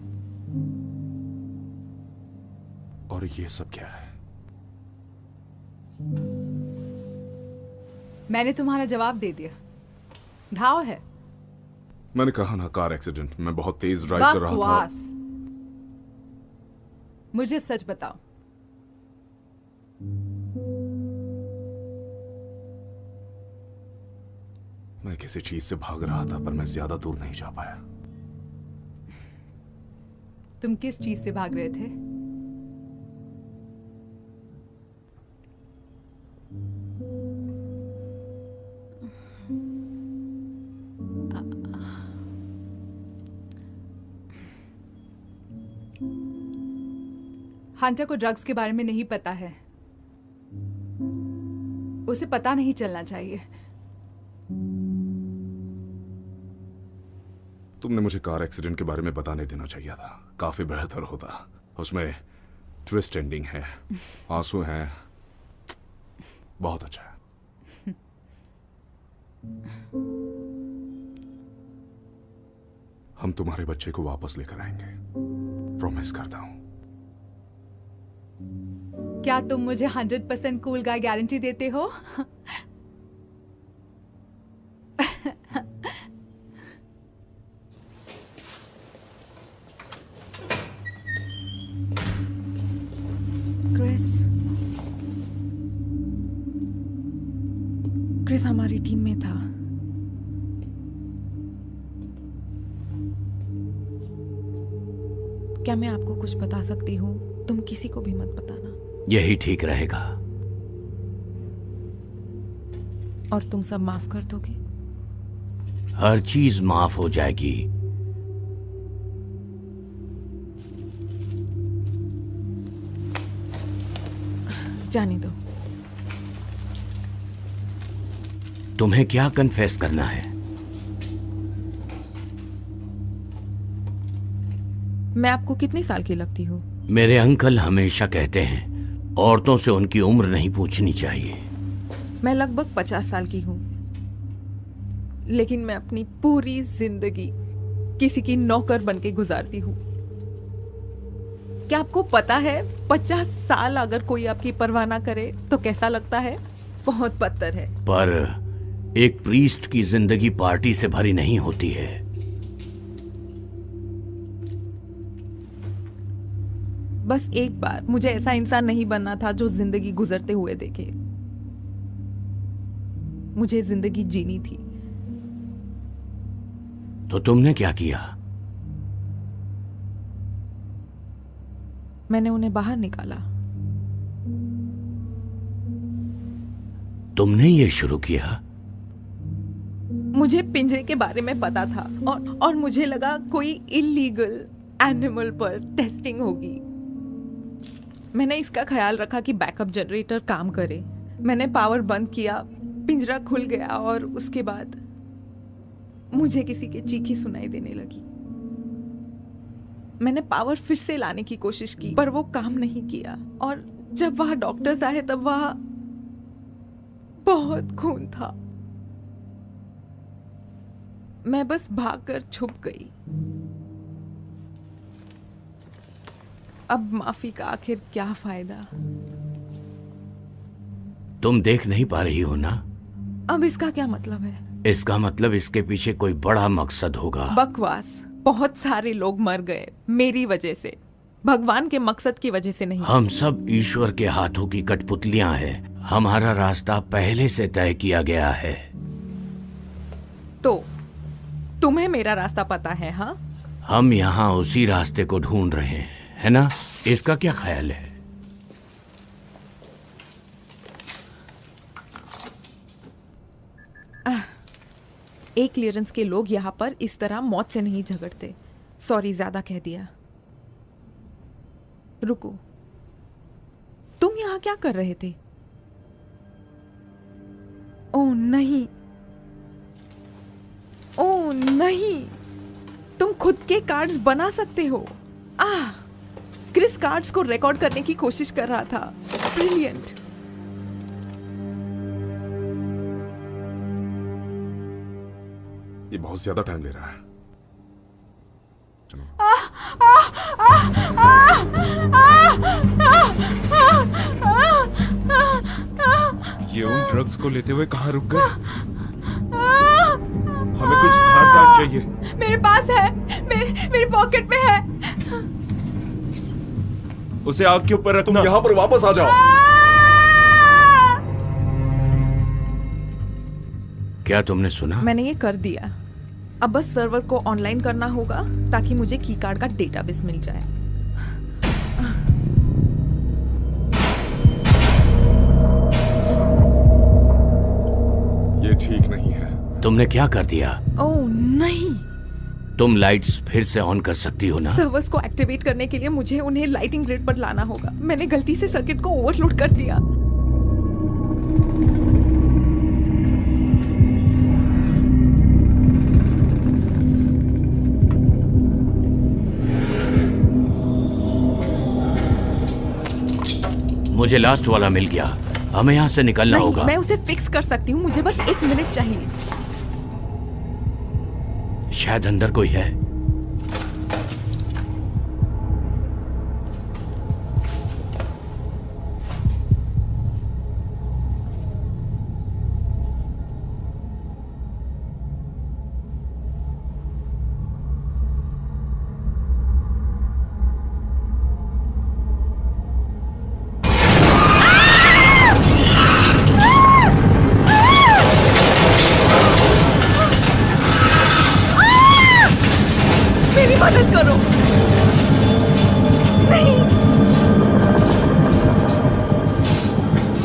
और ये सब क्या है? मैंने तुम्हारा जवाब दे दिया। घाव है। मैंने कहा ना, कार एक्सीडेंट। मैं बहुत तेज ड्राइव कर रहा था। बकवास। मुझे सच बताओ। मैं किसी चीज से भाग रहा था, पर मैं ज्यादा दूर नहीं जा पाया। तुम किस चीज से भाग रहे थे? हंटर को ड्रग्स के बारे में नहीं पता है। उसे पता नहीं चलना चाहिए। तुमने मुझे कार एक्सीडेंट के बारे में बताने देना चाहिए था, काफी बेहतर होता। उसमें ट्विस्ट एंडिंग है, आंसू हैं, बहुत अच्छा है। हम तुम्हारे बच्चे को वापस लेकर आएंगे, प्रॉमिस करता हूं। क्या तुम मुझे 100% कूल गाय गारंटी देते हो? क्रिस हमारी टीम में था। क्या मैं आपको कुछ बता सकती हूँ? तुम किसी को भी मत बताना। यही ठीक रहेगा। और तुम सब माफ कर दोगे? हर चीज माफ हो जाएगी। जाने दो। तुम्हें क्या कन्फेस करना है? मैं आपको कितने साल की लगती हूँ? मेरे अंकल हमेशा कहते हैं औरतों से उनकी उम्र नहीं पूछनी चाहिए। मैं लगभग 50 साल की हूँ, लेकिन मैं अपनी पूरी जिंदगी किसी की नौकर बनके गुजारती हूँ। क्या आपको पता है 50 साल अगर कोई आपकी परवाह ना करे तो कैसा लगता है? बहुत बदतर है। पर एक प्रीस्ट की जिंदगी पार्टी से भरी नहीं होती है। बस एक बार मुझे ऐसा इंसान नहीं बनना था जो जिंदगी गुजरते हुए देखे। मुझे जिंदगी जीनी थी। तो तुमने क्या किया? मैंने उन्हें बाहर निकाला। तुमने ये शुरू किया? मुझे पिंजरे के बारे में पता था और मुझे लगा कोई इलीगल एनिमल पर टेस्टिंग होगी। मैंने इसका ख्याल रखा कि बैकअप जनरेटर काम करे। मैंने पावर बंद किया, पिंजरा खुल गया और उसके बाद मुझे किसी की चीखी सुनाई देने लगी। मैंने पावर फिर से लाने की कोशिश की, पर वो काम नहीं किया। और जब वहां डॉक्टर्स आए तब वहां बहुत खून था। मैं बस भागकर छुप गई। अब माफी का आखिर क्या फायदा? तुम देख नहीं पा रही हो ना? अब इसका क्या मतलब है? इसका मतलब इसके पीछे कोई बड़ा मकसद होगा। बकवास। बहुत सारे लोग मर गए मेरी वजह से, भगवान के मकसद की वजह से नहीं। हम सब ईश्वर के हाथों की कठपुतलियां हैं। हमारा रास्ता पहले से तय किया गया है। तो तुम्हें मेरा रास्ता पता है? हाँ, हम यहाँ उसी रास्ते को ढूंढ रहे हैं, है ना? इसका क्या ख्याल है? एक क्लियरेंस के लोग यहाँ पर इस तरह मौत से नहीं झगड़ते। सॉरी, ज्यादा कह दिया। रुको, तुम यहाँ क्या कर रहे थे? ओह नहीं, ओह नहीं, तुम खुद के कार्ड्स बना सकते हो। क्रिस कार्ड्स को रिकॉर्ड करने की कोशिश कर रहा था। ब्रिलियंट। ये बहुत ज्यादा टाइम ले रहा है। ये उन ड्रग्स को लेते हुए कहाँ रुक गए? हमें कुछ धार चाहिए। मेरे पास है, मेरी पॉकेट में है। उसे आग के ऊपर रखना। तुम यहाँ पर वापस आ जाओ। क्या तुमने सुना? मैंने ये कर दिया। अब बस सर्वर को ऑनलाइन करना होगा ताकि मुझे की कार्ड का डेटाबेस मिल जाए। ये ठीक नहीं है। तुमने क्या कर दिया? ओह नहीं, तुम लाइट्स फिर से ऑन कर सकती हो ना? सर्वर्स को एक्टिवेट करने के लिए मुझे उन्हें लाइटिंग ग्रिड पर लाना होगा। मैंने गलती से सर्किट को ओवरलोड कर दिया। मुझे लास्ट वाला मिल गया, हमें यहाँ से निकलना नहीं, होगा। मैं उसे फिक्स कर सकती हूँ, मुझे बस 1 मिनट चाहिए। शायद अंदर कोई है। मेरी मदद करो। नहीं,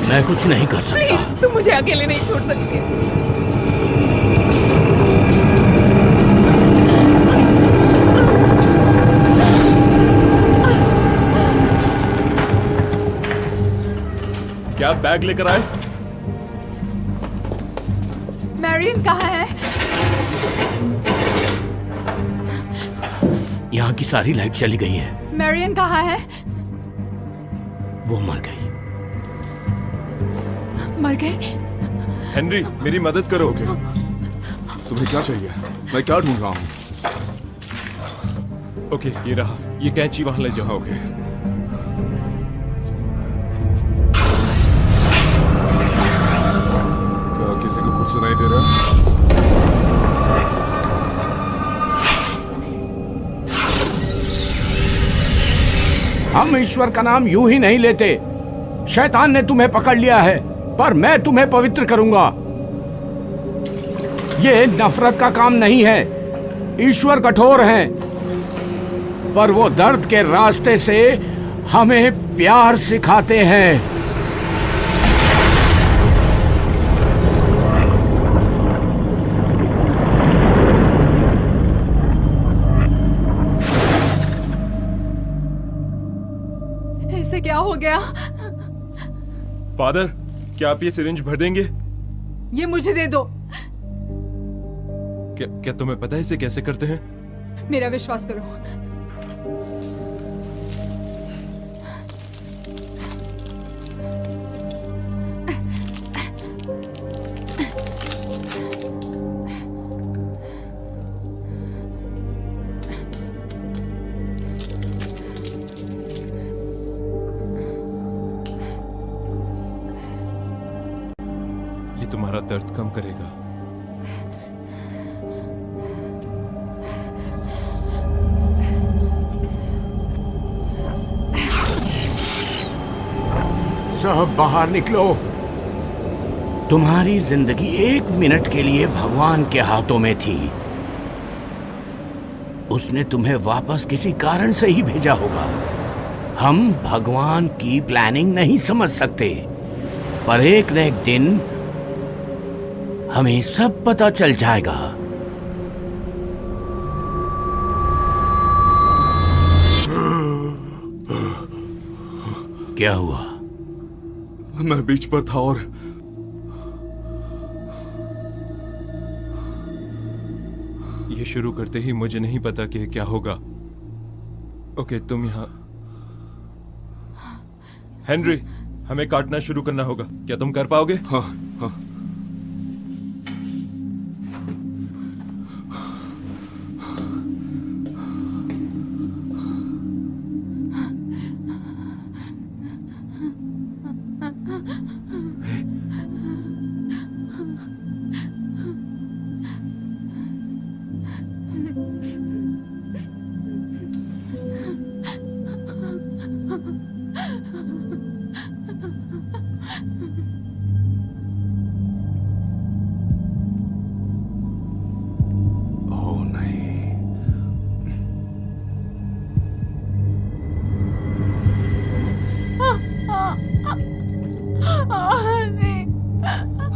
मैं कुछ नहीं कर सकता। प्लीज, तुम मुझे अकेले नहीं छोड़ सकते। क्या बैग लेकर आए? मैरियन कहाँ है? यहाँ की सारी लाइट चली गई है। मैरियन कहाँ है? वो मर गई। मर गई? हेनरी, मेरी मदद करो। तुम्हें क्या चाहिए? मैं क्या ढूंढ रहा हूँ? ओके, ये रहा। ये कैंची वहां ले जाओ। ओके। क्या किसी को कुछ सुनाई दे रहा है? हम ईश्वर का नाम यूं ही नहीं लेते। शैतान ने तुम्हें पकड़ लिया है, पर मैं तुम्हें पवित्र करूंगा। ये नफरत का काम नहीं है। ईश्वर कठोर हैं, पर वो दर्द के रास्ते से हमें प्यार सिखाते हैं। इसे क्या हो गया? फादर, क्या आप ये सिरिंज भर देंगे? ये मुझे दे दो। क्या तुम्हें पता है इसे कैसे करते हैं? मेरा विश्वास करो। ये तुम्हारा दर्द कम करेगा। सब बाहर निकलो। तुम्हारी जिंदगी 1 मिनट के लिए भगवान के हाथों में थी। उसने तुम्हें वापस किसी कारण से ही भेजा होगा। हम भगवान की प्लानिंग नहीं समझ सकते, पर एक न एक दिन हमें सब पता चल जाएगा। क्या हुआ? मैं बीच पर था और ये शुरू करते ही मुझे नहीं पता कि क्या होगा। ओके, तुम यहाँ। हेनरी, हमें काटना शुरू करना होगा। क्या तुम कर पाओगे? हाँ हाँ।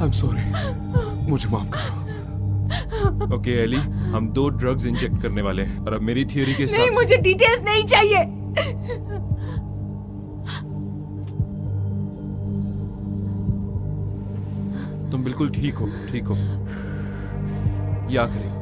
I'm sorry. मुझे माफ करो। ओके एली, हम 2 ड्रग्स इंजेक्ट करने वाले हैं और अब मेरी थियरी के नहीं, हिसाब मुझे डिटेल्स नहीं चाहिए। तुम बिल्कुल ठीक हो, ठीक हो। या करें।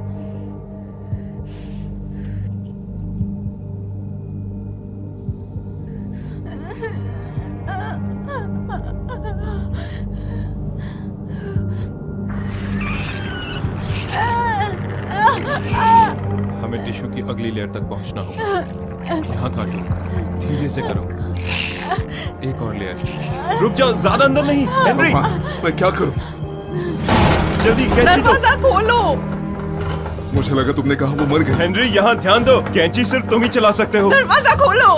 हमें टिश्यू की अगली लेयर तक पहुंचना होगा। यहाँ काटो, धीरे से करो। एक और लेयर। रुक जाओ, ज्यादा अंदर नहीं। हेनरी, मैं क्या करूं? जल्दी कैंची दो। दरवाजा खोलो। मुझे लगा तुमने कहा वो मर गए। हेनरी, यहाँ ध्यान दो। कैंची सिर्फ तुम ही चला सकते हो। दरवाजा खोलो।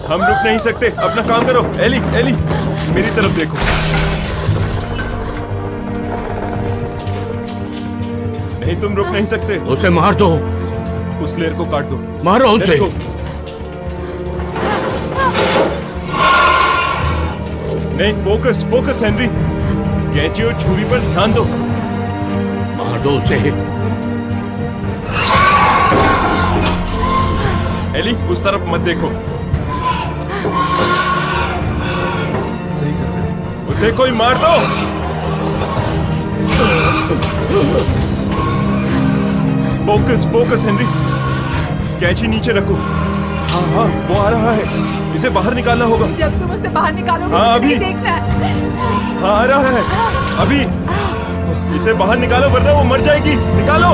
हम रुक नहीं सकते। अपना काम करो। एली, एली, मेरी तरफ देखो। नहीं, तुम रुक नहीं सकते। उसे मार दो। उस लेयर को काट दो। मारो उसे। Let's go। नहीं, फोकस, फोकस हेनरी। कैंची और छुरी पर ध्यान दो। मार दो उसे। एली, उस तरफ मत देखो। सही कर रहे हो। उसे कोई मार दो। Focus, focus Henry. कैंची नीचे रखो। हाँ हाँ, वो आ रहा है। इसे बाहर निकालना होगा। जब तुम उसे बाहर निकालोगे हाँ, मुझे अभी। नहीं देखना है। हाँ, आ रहा है। अभी इसे बाहर निकालो वरना वो मर जाएगी। निकालो।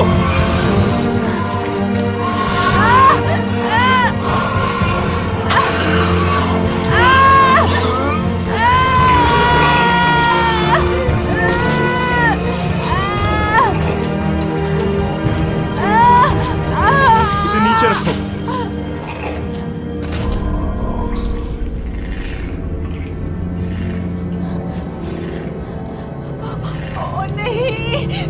इसे नीचे रखो। ओ नहीं।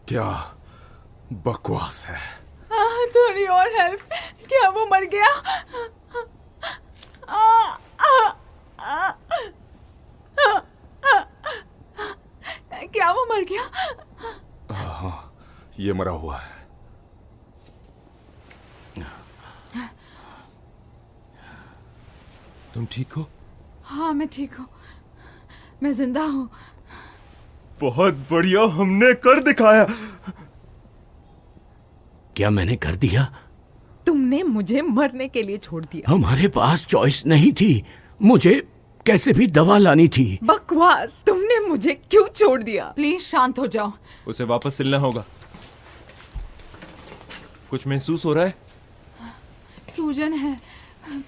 क्या बकवास है। थोड़ी और हेल्प। क्या वो मर गया? क्या वो मर गया? हाँ, ये मरा हुआ है। तुम ठीक हो? हाँ, मैं ठीक हूँ। मैं जिंदा हूँ। बहुत बढ़िया, हमने कर दिखाया। क्या मैंने कर दिया? तुमने मुझे मरने के लिए छोड़ दिया। हमारे पास चॉइस नहीं थी। मुझे कैसे भी दवा लानी थी। बकवास। तुमने मुझे क्यों छोड़ दिया? प्लीज शांत हो जाओ। उसे वापस सिलना होगा। कुछ महसूस हो रहा है? सूजन है,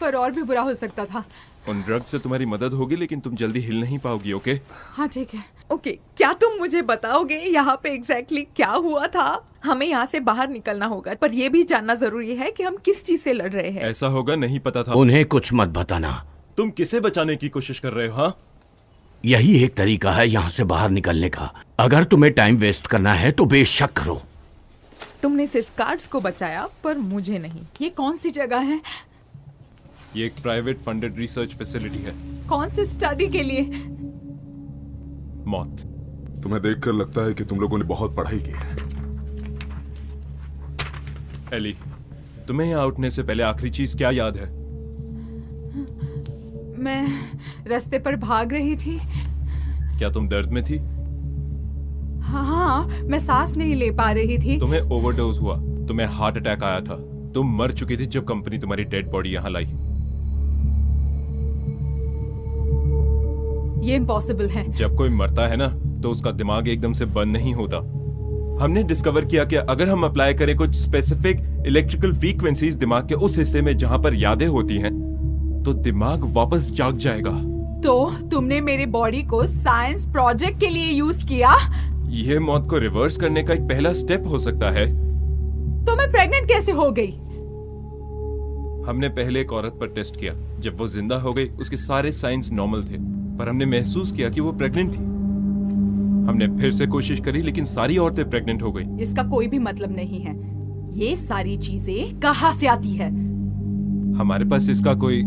पर और भी बुरा हो सकता था। उन ड्रग से तुम्हारी मदद होगी, लेकिन तुम जल्दी हिल नहीं पाओगी। ओके? हाँ ठीक है। ओके, क्या तुम मुझे बताओगे यहाँ पे एग्जैक्टली क्या हुआ था? हमें यहाँ से बाहर निकलना होगा, पर यह भी जानना जरूरी है कि हम किस चीज से लड़ रहे हैं। ऐसा होगा, नहीं पता था। उन्हें कुछ मत बताना। तुम किसे बचाने की कोशिश कर रहे हो? हाँ, यही एक तरीका है यहाँ से बाहर निकलने का। अगर तुम्हें टाइम वेस्ट करना है तो बेशक करो। तुमने सिर्फ कार्ड्स को बचाया, पर मुझे नहीं। ये कौन सी जगह है? ये एक प्राइवेट फंडेड रिसर्च फैसिलिटी है। कौन से स्टडी के लिए? मौत। तुम्हें देखकर लगता है कि तुम लोगों ने बहुत पढ़ाई की है। एली, तुम्हें यहाँ उठने से पहले आखिरी चीज क्या याद है? मैं रास्ते पर भाग रही थी। क्या तुम दर्द में थी? हाँ, मैं सांस नहीं ले पा रही थी। तुम्हें ओवरडोज हुआ, तुम्हें हार्ट अटैक आया था, तुम मर चुकी थी जब कंपनी तुम्हारी डेड बॉडी यहाँ लाई। ये इम्पॉसिबल है। जब कोई मरता है ना, तो उसका दिमाग एकदम से बंद नहीं होता। हमने डिस्कवर किया कि अगर हम अप्लाई करें कुछ स्पेसिफिक इलेक्ट्रिकल फ्रीक्वेंसीज दिमाग के उस हिस्से में जहां पर यादें होती हैं, तो दिमाग वापस जाग जाएगा। तो तुमने मेरे बॉडी को साइंस प्रोजेक्ट के लिए यूज किया? यह मौत को रिवर्स करने का एक पहला स्टेप हो सकता है। तो मैं प्रेग्नेंट कैसे हो गई? हमने पहले एक औरत पर टेस्ट किया। जब वो जिंदा हो गई, उसके सारे साइंस नॉर्मल थे, पर हमने महसूस किया कि वो प्रेग्नेंट थी। हमने फिर से कोशिश करी, लेकिन सारी औरतें प्रेग्नेंट हो गई। इसका कोई भी मतलब नहीं है। ये सारी चीजें कहाँ से आती है? हमारे पास इसका कोई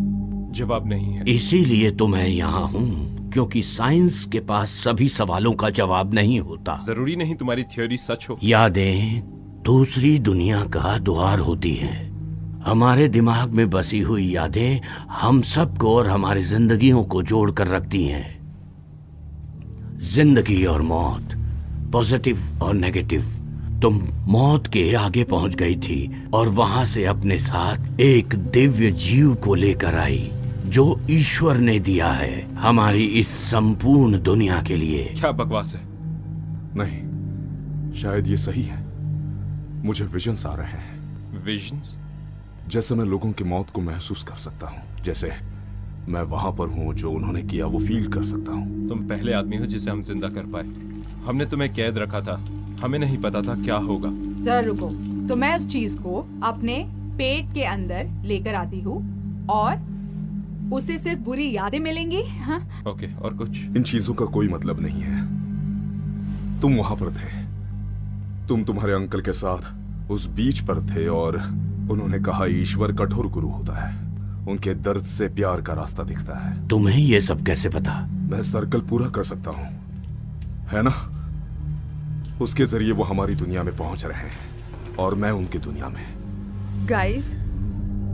जवाब नहीं है। इसीलिए तो मैं यहाँ हूँ, क्योंकि साइंस के पास सभी सवालों का जवाब नहीं होता। जरूरी नहीं तुम्हारी थ्योरी सच हो। यादें दूसरी दुनिया का द्वार होती हैं। हमारे दिमाग में बसी हुई यादें हम सबको और हमारी जिंदगियों को जोड़ कर रखती हैं। जिंदगी और मौत, पॉजिटिव और नेगेटिव। तुम मौत के आगे पहुंच गई थी और वहां से अपने साथ एक दिव्य जीव को लेकर आई, जो ईश्वर ने दिया है हमारी इस संपूर्ण दुनिया के लिए। क्या बकवास है? नहीं, शायद ये सही है। मुझे विजन्स आ रहे हैं। विजन्स? जैसे मैं लोगों की मौत को महसूस कर सकता हूँ, जैसे मैं वहां पर हूँ, जो उन्होंने किया वो फील कर सकता हूँ। तुम पहले आदमी हो जिसे हम जिंदा कर पाए। हमने तुम्हें कैद रखा था, हमें नहीं पता था क्या होगा। जरा रुको, तो मैं उस चीज को अपने पेट के अंदर लेकर आती हूँ और उसे सिर्फ बुरी यादें मिलेंगी। हाँ? ओके, और कुछ? इन चीजों का कोई मतलब नहीं है। तुम वहां पर थे, तुम तुम्हारे अंकल के साथ उस बीच पर थे और उन्होंने कहा ईश्वर कठोर गुरु होता है, उनके दर्द से प्यार का रास्ता दिखता है। तुम्हें ये सब कैसे पता? मैं सर्कल पूरा कर सकता हूँ, है ना? उसके जरिए वो हमारी दुनिया में पहुंच रहे हैं और मैं उनकी दुनिया में। गाइस,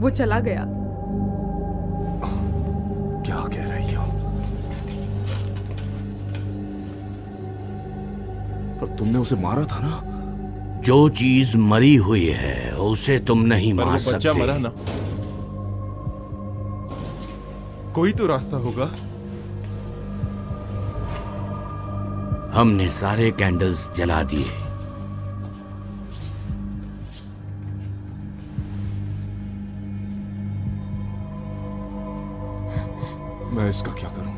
वो चला गया। क्या कह रही हो? पर तुमने उसे मारा था ना? जो चीज मरी हुई है उसे तुम नहीं पर मार वो बच्चा सकते। मरा ना। कोई तो रास्ता होगा। हमने सारे कैंडल्स जला दिए। मैं इसका क्या करूं?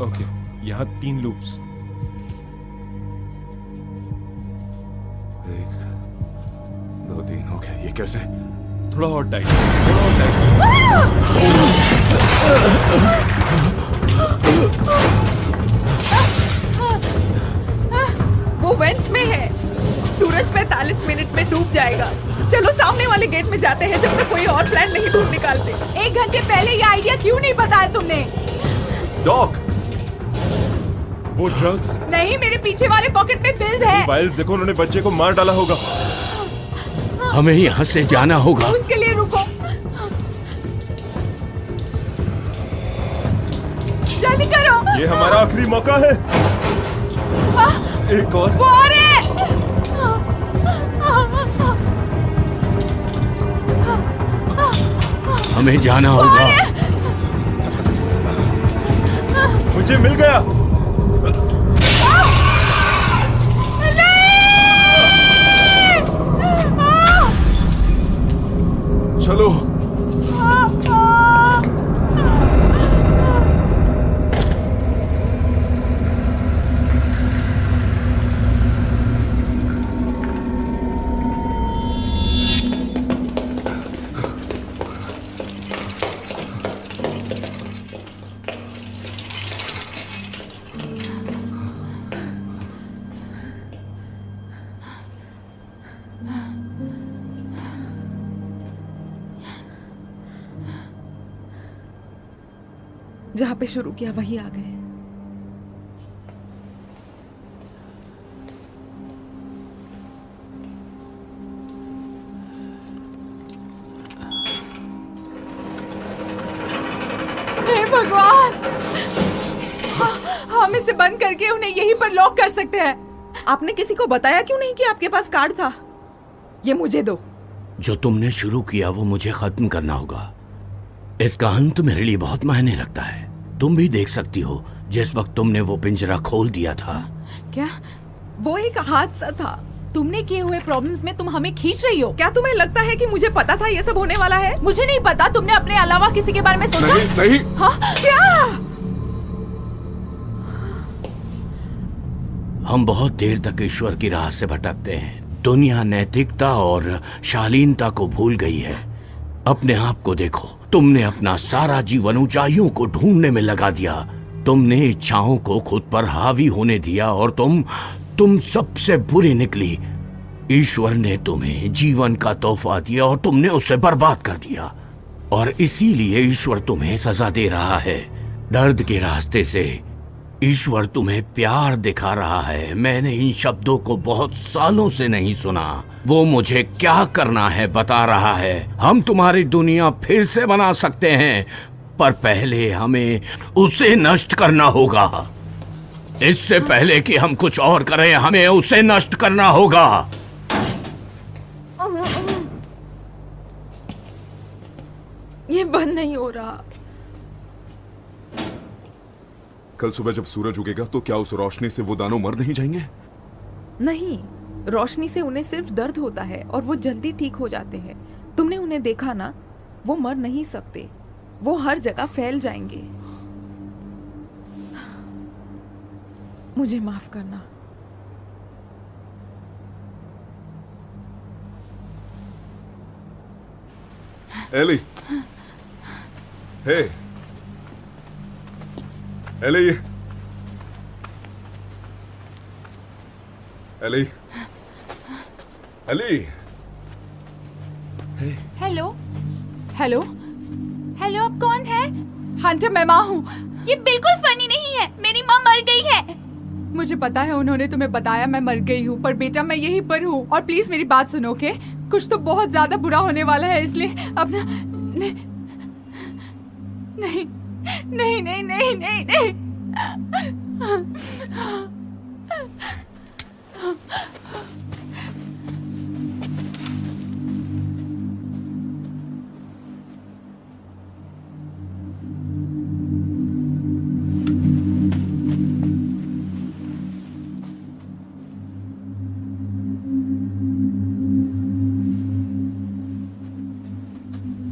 ओके, यहाँ 3 लूप्स। 1 2 3। ओके, ये कैसे? थोड़ा और टाइट, थोड़ा और टाइट। वो वेंट्स में है। सूरज 45 मिनट में डूब जाएगा। चलो सामने वाले गेट में जाते हैं, जब तक कोई और प्लान नहीं ढूंढ निकालते। 1 घंटे पहले ये आइडिया क्यों नहीं बताया तुमने? डॉक, वो ड्रग्स नहीं, मेरे पीछे वाले पॉकेट में बिल्स है। फाइल्स देखो, उन्होंने बच्चे को मार डाला होगा। हमें यहाँ से जाना होगा। उसके लिए रुको, जल्दी करो। ये हमारा आखिरी मौका है। एक और। वो आ रहे हैं। हमें जाना होगा। मुझे मिल गया। चलो। जहाँ पे शुरू किया वही आ गए। हे भगवान, हम इसे बंद करके उन्हें यहीं पर लॉक कर सकते हैं। आपने किसी को बताया क्यों नहीं कि आपके पास कार्ड था? ये मुझे दो। जो तुमने शुरू किया वो मुझे खत्म करना होगा। इसका अंत मेरे लिए बहुत मायने रखता है। तुम भी देख सकती हो, जिस वक्त तुमने वो पिंजरा खोल दिया था। क्या? वो एक हादसा था। तुमने किए हुए प्रॉब्लम्स में तुम हमें खींच रही हो। क्या तुम्हें लगता है कि मुझे पता था ये सब होने वाला है? मुझे नहीं पता, तुमने अपने अलावा किसी के बारे में सोचा? नहीं हाँ? क्या? हम बहुत देर तक ईश्वर की राह से भटकते हैं। दुनिया नैतिकता और शालीनता को भूल गई है। अपने आप को देखो, तुमने अपना सारा जीवन ऊंचाइयों को ढूंढने में लगा दिया। तुमने इच्छाओं को खुद पर हावी होने दिया और तुम सबसे बुरी निकली। ईश्वर ने तुम्हें जीवन का तोहफा दिया और तुमने उसे बर्बाद कर दिया, और इसीलिए ईश्वर तुम्हें सजा दे रहा है। दर्द के रास्ते से ईश्वर तुम्हें प्यार दिखा रहा है। मैंने इन शब्दों को बहुत सालों से नहीं सुना। वो मुझे क्या करना है बता रहा है। हम तुम्हारी दुनिया फिर से बना सकते हैं, पर पहले हमें उसे नष्ट करना होगा। इससे पहले कि हम कुछ और करें, हमें उसे नष्ट करना होगा। ये बंद नहीं हो रहा। कल सुबह जब सूरज उगेगा तो क्या उस रोशनी से वो दानव मर नहीं जाएंगे? नहीं, रोशनी से उन्हें सिर्फ दर्द होता है और वो जल्दी ठीक हो जाते हैं। तुमने उन्हें देखा ना, वो मर नहीं सकते। वो हर जगह फैल जाएंगे। मुझे माफ करना। Ellie, hey, Ellie, Ellie, Ellie, hello hello hello, आप कौन है? हंटर, मैं माँ हूँ। ये बिल्कुल फनी नहीं है। मेरी माँ मर गई है। मुझे पता है, उन्होंने तुम्हें बताया मैं मर गई हूँ, पर बेटा मैं यहीं पर हूँ। और प्लीज मेरी बात सुनो, ओके? कुछ तो बहुत ज्यादा बुरा होने वाला है, इसलिए अपना नहीं नहीं नहीं नहीं नहीं नहीं, नहीं।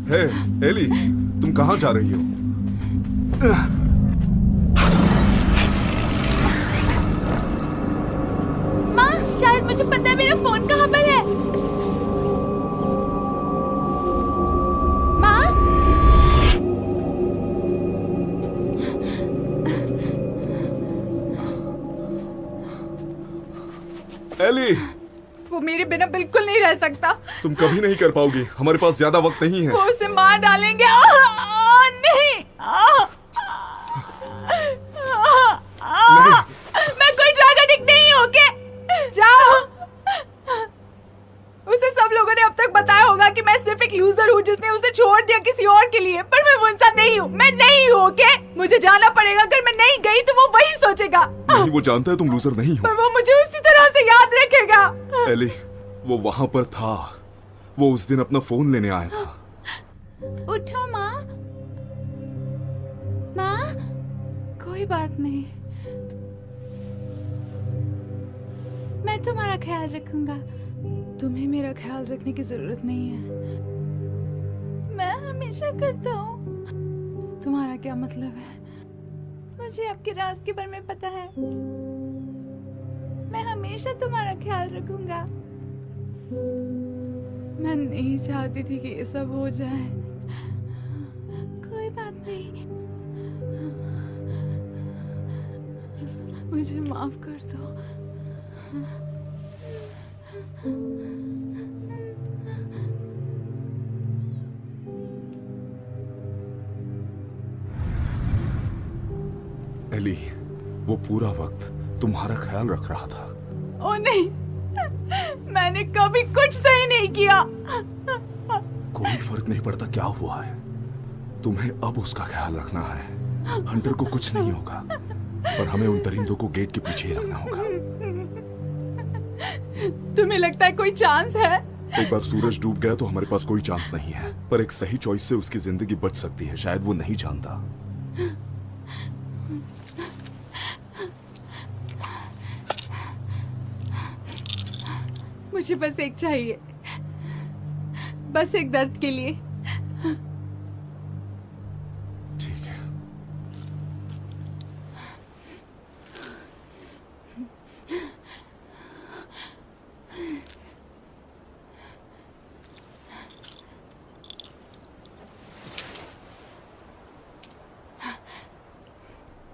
हे, एली, तुम कहाँ जा रही हो? माँ, शायद मुझे पता है मेरा फोन कहाँ पर है। माँ, एली, वो मेरे बिना बिल्कुल नहीं रह सकता। तुम कभी नहीं कर पाओगी। हमारे पास ज्यादा वक्त नहीं है। वो उसे मार डालेंगे। नहीं, मैं कोई ड्रग एडिक्ट नहीं हूँ, ओके? जाओ। उसे सब लोगों ने अब तक बताया होगा कि मैं सिर्फ एक लूजर हूँ जिसने उसे छोड़ दिया किसी और के लिए, पर मैं वो इंसान नहीं हूँ। मैं नहीं हूँ, ओके? मुझे जाना पड़ेगा। अगर मैं नहीं गई तो वो वही सोचेगा। नहीं, वो जानता है तुम लूजर नहीं हो। पर वो मुझे उसी तरह से याद रखेगा। एली, वो वहां पर था। वो उस दिन अपना फोन लेने आया था। उठो माँ। माँ, कोई बात नहीं, मैं तुम्हारा ख्याल रखूंगा। तुम्हें मेरा ख्याल रखने की जरूरत नहीं है। मैं हमेशा करता हूँ। तुम्हारा क्या मतलब है? मुझे आपके राज के बारे में पता है। मैं हमेशा तुम्हारा ख्याल रखूंगा। मैं नहीं चाहती थी कि ये सब हो जाए। कोई बात नहीं, मुझे माफ कर दो। एली, वो पूरा वक्त तुम्हारा ख्याल रख रहा था। ओ नहीं, मैंने कभी कुछ सही नहीं किया। कोई फर्क नहीं पड़ता क्या हुआ है। तुम्हें अब उसका ख्याल रखना है। हंटर को कुछ नहीं होगा, पर हमें उन दरिंदों को गेट के पीछे ही रखना होगा। तुम्हें लगता है कोई चांस है? एक बार सूरज डूब गया तो हमारे पास कोई चांस नहीं है, पर एक सही चॉइस से उसकी जिंदगी बच सकती है। शायद वो नहीं जानता। मुझे बस एक चाहिए, बस एक दर्द के लिए। ठीक है।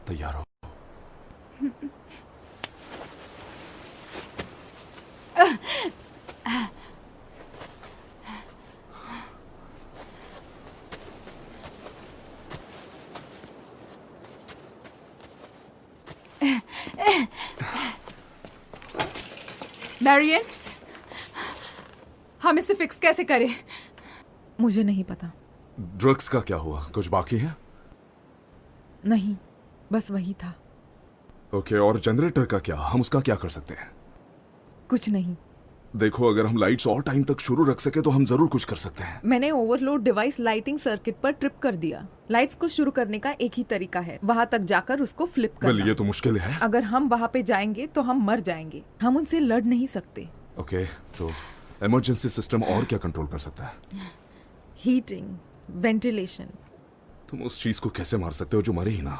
तैयार हो? मैरियन, हम इसे फिक्स कैसे करें? मुझे नहीं पता। ड्रग्स का क्या हुआ? कुछ बाकी है? नहीं, बस वही था। ओके, और जनरेटर का क्या? हम उसका क्या कर सकते हैं? कुछ नहीं। देखो, अगर हम लाइट्स और टाइम तक शुरू रख सके तो हम जरूर कुछ कर सकते हैं। मैंने ओवरलोड डिवाइस लाइटिंग सर्किट पर ट्रिप कर दिया। लाइट्स को शुरू करने का एक ही तरीका है, वहां तक जाकर उसको फ्लिप करना। ये तो मुश्किल है। अगर हम वहां पे जाएंगे तो हम मर जाएंगे। हम उनसे लड़ नहीं सकते। ओके, तो इमरजेंसी सिस्टम और क्या कंट्रोल कर सकता है? Heating, ventilation. तुम उस चीज को कैसे मार सकते हो जो मरे ही ना?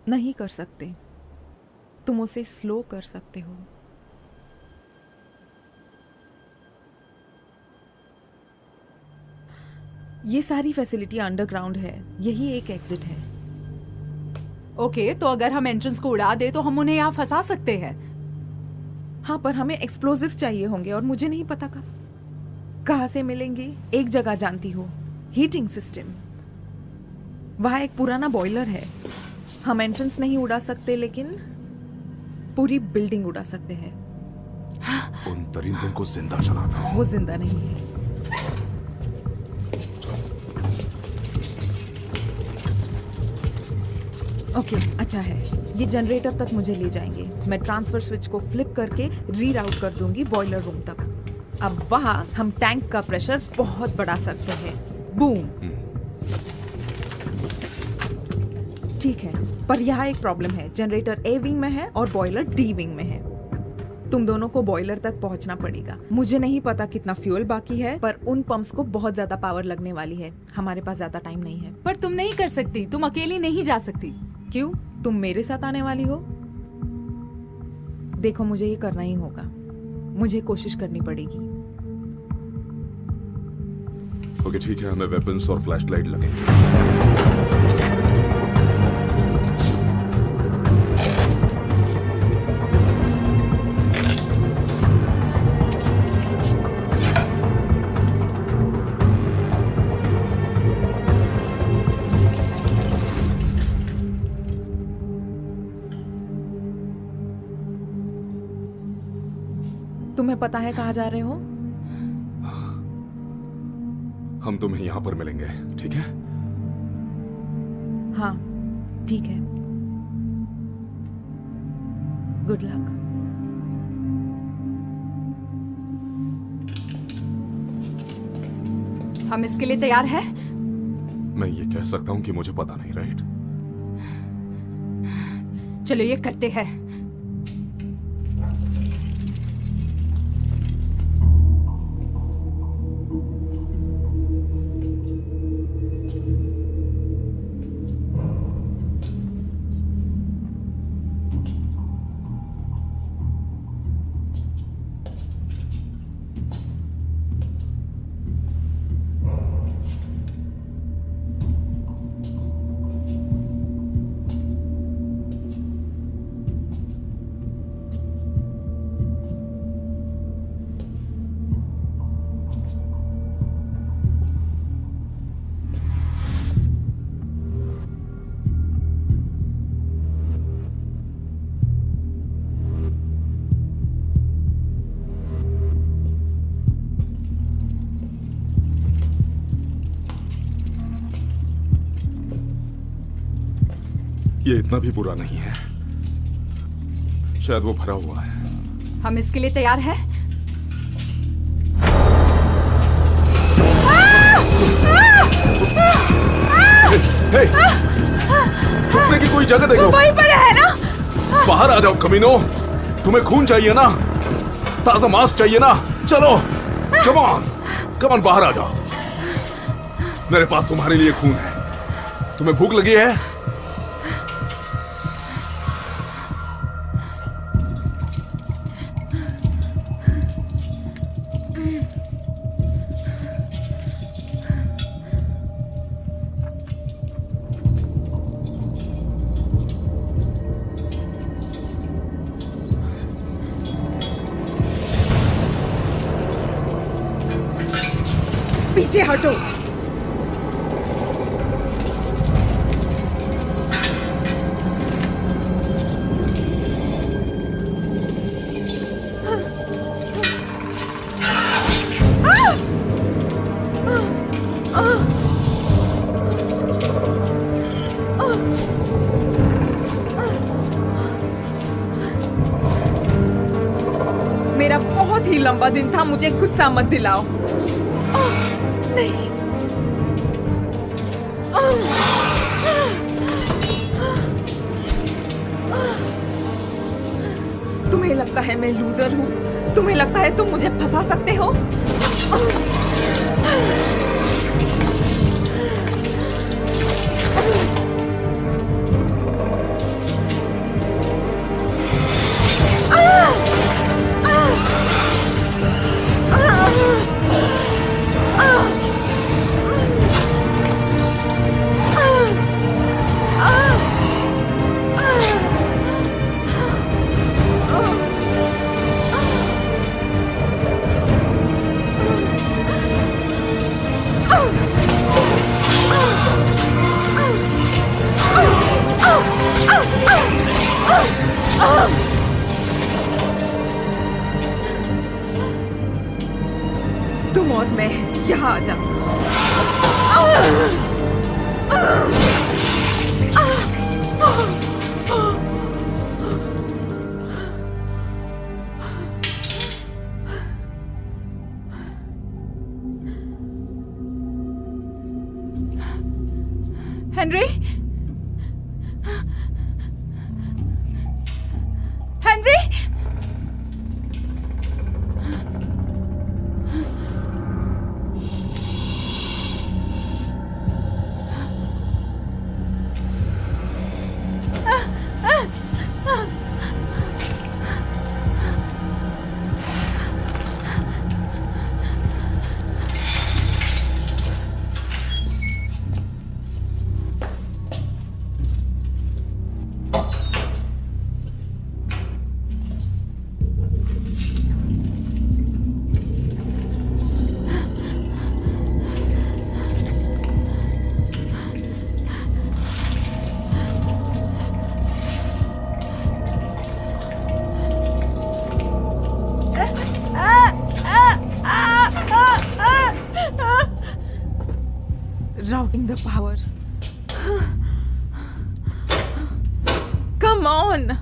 नहीं कर सकते। तुम उसे स्लो कर सकते हो। ये सारी फैसिलिटी अंडरग्राउंड है, यही एक एग्जिट है। ओके, तो अगर हम एंट्रेंस को उड़ा दे तो हम उन्हें यहाँ फंसा सकते हैं। हाँ, पर हमें एक्सप्लोजिव्स चाहिए होंगे और मुझे नहीं पता कहाँ से मिलेंगे। एक जगह जानती हो, हीटिंग सिस्टम। वहाँ एक पुराना बॉयलर है। हम एंट्रेंस नहीं उड़ा सकते, लेकिन पूरी बिल्डिंग उड़ा सकते हैं। उन दरिंदों को जिंदा जला दो। वो जिंदा नहीं है। ओके, अच्छा है। ये जनरेटर तक मुझे ले जाएंगे। मैं ट्रांसफर स्विच को फ्लिप करके रीराउट कर दूंगी बॉयलर रूम तक। अब वहां हम टैंक का प्रेशर बहुत बढ़ा सकते हैं। बूम। ठीक है, पर यहाँ एक प्रॉब्लम है। जनरेटर ए विंग में है और बॉयलर डी विंग में है। तुम दोनों को बॉयलर तक पहुंचना पड़ेगा। मुझे नहीं पता कितना फ्यूल बाकी है, पर उन पंप्स को बहुत ज्यादा पावर लगने वाली है। हमारे पास ज्यादा टाइम नहीं है। पर तुम नहीं कर सकती, तुम अकेली नहीं जा सकती। क्यों? तुम मेरे साथ आने वाली हो? देखो, मुझे ये करना ही होगा। मुझे कोशिश करनी पड़ेगी। ओके, ठीक है, हमें वेपन्स और फ्लैशलाइट लगेंगे। तुम्हें पता है कहाँ जा रहे हो? हम तुम्हें यहाँ पर मिलेंगे, ठीक है? हाँ, ठीक है। Good luck. हम इसके लिए तैयार हैं? मैं ये कह सकता हूँ कि मुझे पता नहीं, राइट? चलो ये करते हैं। ये इतना भी बुरा नहीं है। शायद वो भरा हुआ है। हम इसके लिए तैयार हैं? हे, छुपने की कोई जगह देखो। वो वहीं पर है ना? बाहर आ जाओ कमीनो, तुम्हें खून चाहिए ना? ताजा मांस चाहिए ना? चलो, कम ऑन बाहर आ जाओ। मेरे पास तुम्हारे लिए खून है। तुम्हें भूख लगी है? पीछे हटो। मेरा बहुत ही लंबा दिन था, मुझे गुस्सा मत दिलाओ। नहीं। तुम्हें लगता है मैं लूजर हूँ? तुम्हें लगता है तुम मुझे फंसा सकते हो? तुम और मैं यहाँ आ जाओ। Henry, Henry, Routing the power. Come on.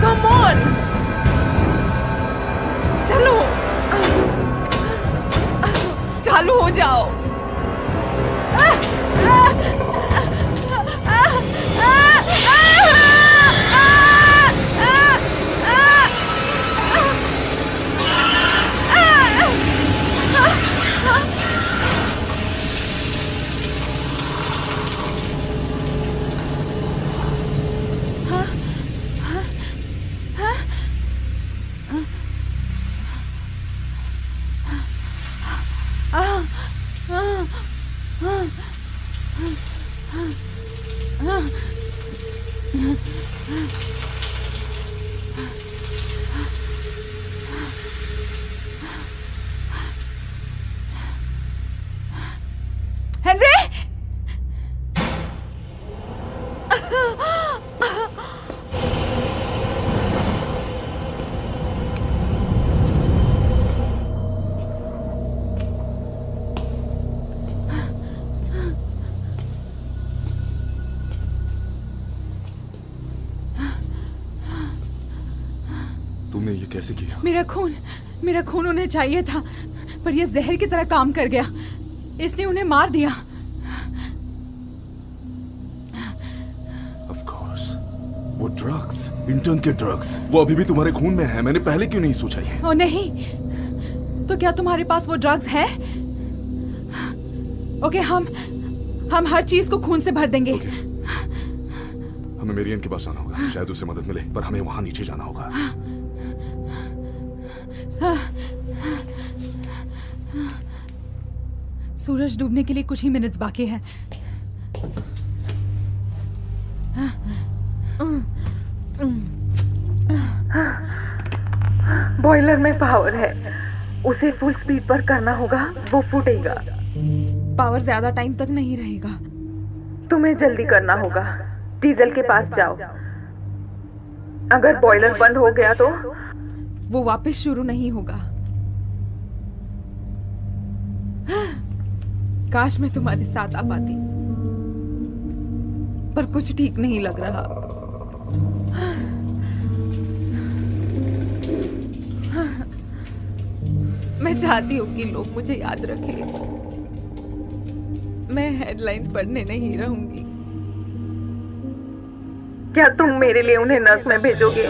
Come on. चलो, चालू हो जाओ। तुमने ये कैसे किया? मेरा खून उन्हें चाहिए था, पर यह जहर की तरह काम कर गया। इसने उन्हें मार दिया। Of course, वो ड्रग्स, इंटर्न के ड्रग्स, वो अभी भी तुम्हारे खून में है। मैंने पहले क्यों नहीं सोचा ये? ओ नहीं, तो क्या तुम्हारे पास वो ड्रग्स है? ओके, हम हर चीज को खून से भर देंगे। Okay. हमें मेरियन के पास जाना होगा, शायद उससे मदद मिले, पर हमें वहां नीचे जाना होगा। सूरज डूबने के लिए कुछ ही मिनट्स बाकी हैं। बॉयलर में पावर है, उसे फुल स्पीड पर करना होगा, वो फूटेगा। पावर ज्यादा टाइम तक नहीं रहेगा। तुम्हें जल्दी करना होगा। डीजल के पास जाओ। अगर बॉयलर बंद हो गया तो वो वापस शुरू नहीं होगा। काश मैं तुम्हारे साथ आ पाती, पर कुछ ठीक नहीं लग रहा। मैं चाहती हूँ कि लोग मुझे याद रखें। मैं हेडलाइंस पढ़ने नहीं रहूंगी। क्या तुम मेरे लिए उन्हें नर्क में भेजोगे?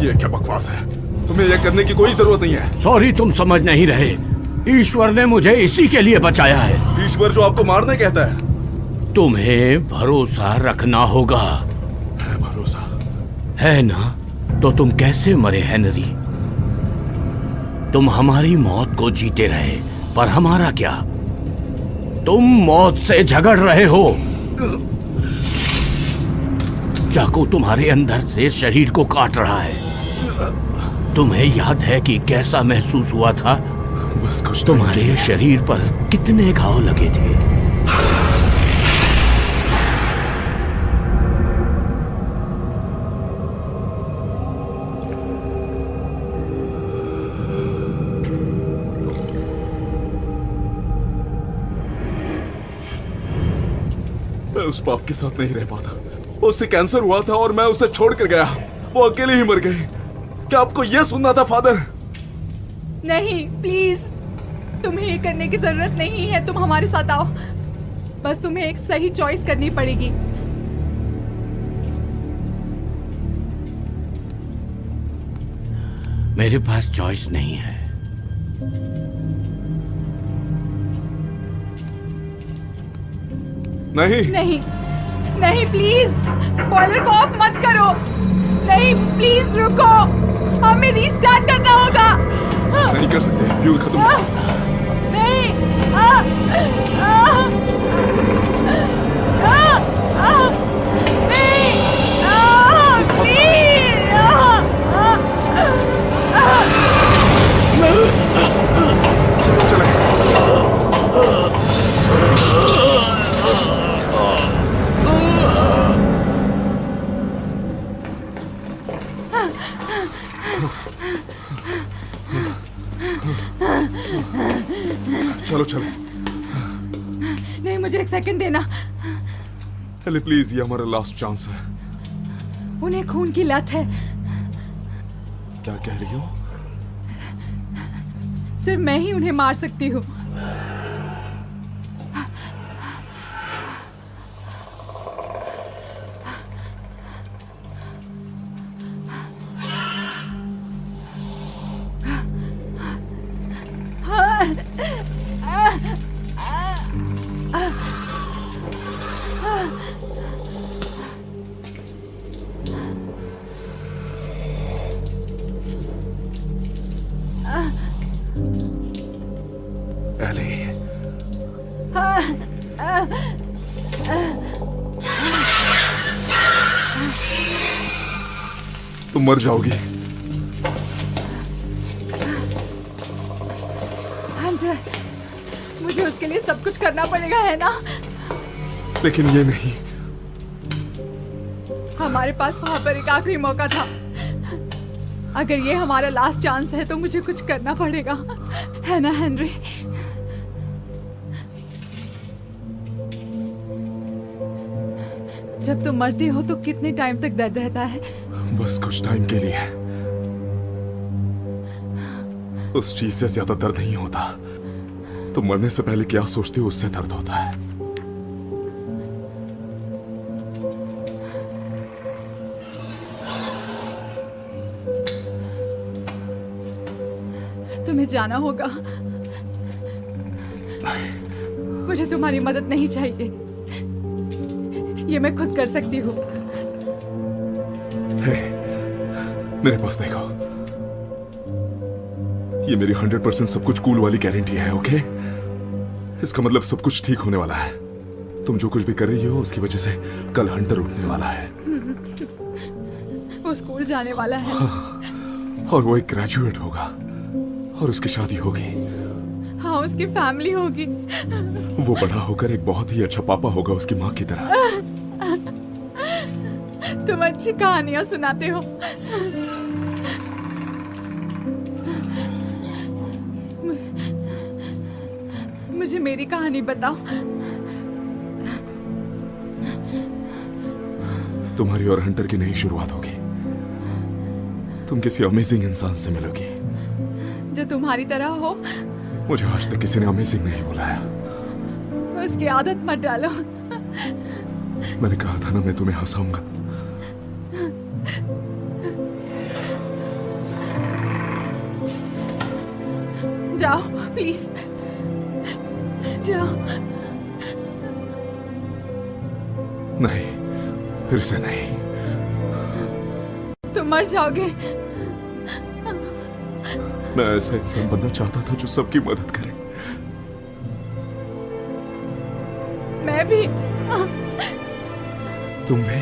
ये क्या बकवास है? तुम्हें यह करने की कोई जरूरत नहीं है। सॉरी, तुम समझ नहीं रहे। ईश्वर ने मुझे इसी के लिए बचाया है। ईश्वर जो आपको मारने कहता है? तुम्हें भरोसा रखना होगा। है भरोसा? है ना? तो तुम कैसे मरे हेनरी? तुम हमारी मौत को जीते रहे, पर हमारा क्या? तुम मौत से झगड़ रहे हो। चाकू तुम्हारे अंदर से शरीर को काट रहा है। तुम्हें याद है कि कैसा महसूस हुआ था? बस कुछ तुम्हारे शरीर पर कितने घाव लगे थे? मैं उस बाप के साथ नहीं रह पाता। उससे कैंसर हुआ था और मैं उसे छोड़ कर गया। वो अकेले ही मर गई। क्या आपको यह सुनना था फादर? नहीं, प्लीज, तुम्हें ये करने की जरूरत नहीं है। तुम हमारे साथ आओ। बस तुम्हें एक सही चॉइस करनी पड़ेगी। मेरे पास चॉइस नहीं है। नहीं नहीं नहीं, प्लीज बॉयलर को ऑफ मत करो। नहीं, प्लीज रुको, हमें रीस्टार्ट करना होगा। नहीं कर सकते, फ्यूल खत्म। नहीं, चलो चलो। नहीं, मुझे एक सेकंड देना। अरे प्लीज, ये हमारा लास्ट चांस है। उन्हें खून की लत है। क्या कह रही हो? सिर्फ मैं ही उन्हें मार सकती हूँ। तुम मर जाओगी। हंटर, मुझे उसके लिए सब कुछ करना पड़ेगा, है ना? लेकिन ये नहीं। हमारे पास वहां पर एक आखिरी मौका था। अगर ये हमारा लास्ट चांस है तो मुझे कुछ करना पड़ेगा, है ना हेनरी? जब तुम मरते हो तो कितने टाइम तक दर्द रहता है? बस कुछ टाइम के लिए। उस चीज से ज्यादा दर्द नहीं होता। तुम मरने से पहले क्या सोचते हो उससे दर्द होता है। तुम्हें जाना होगा। मुझे तुम्हारी मदद नहीं चाहिए। ये मैं खुद कर सकती हूँ। हे, मेरे पास देखो। ये मेरी 100% सब कुछ कूल वाली गारंटी है, ओके? इसका मतलब सब कुछ ठीक होने वाला है। तुम जो कुछ भी कर रही हो उसकी वजह से कल हंटर उठने वाला है। वो स्कूल जाने वाला है। और वो एक ग्रेजुएट होगा और उसकी शादी होगी। हाँ, उसकी फैमिली होगी। वो बड़ा होकर एक बहुत ही अच्छा पापा होगा उसकी माँ की तरह। तुम अच्छी कहानियां सुनाते हो। मुझे मेरी कहानी बताओ। तुम्हारी और हंटर की नई शुरुआत होगी। तुम किसी अमेजिंग इंसान से मिलोगी जो तुम्हारी तरह हो। मुझे आज तक किसी ने अमेजिंग नहीं बुलाया। उसकी आदत मत डालो। मैंने कहा था ना मैं तुम्हें हंसाऊंगा। जाओ प्लीज, जाओ। नहीं, फिर से नहीं। तुम मर जाओगे। मैं ऐसा इंसान बनना चाहता था जो सबकी मदद करे। मैं भी। तुम भी?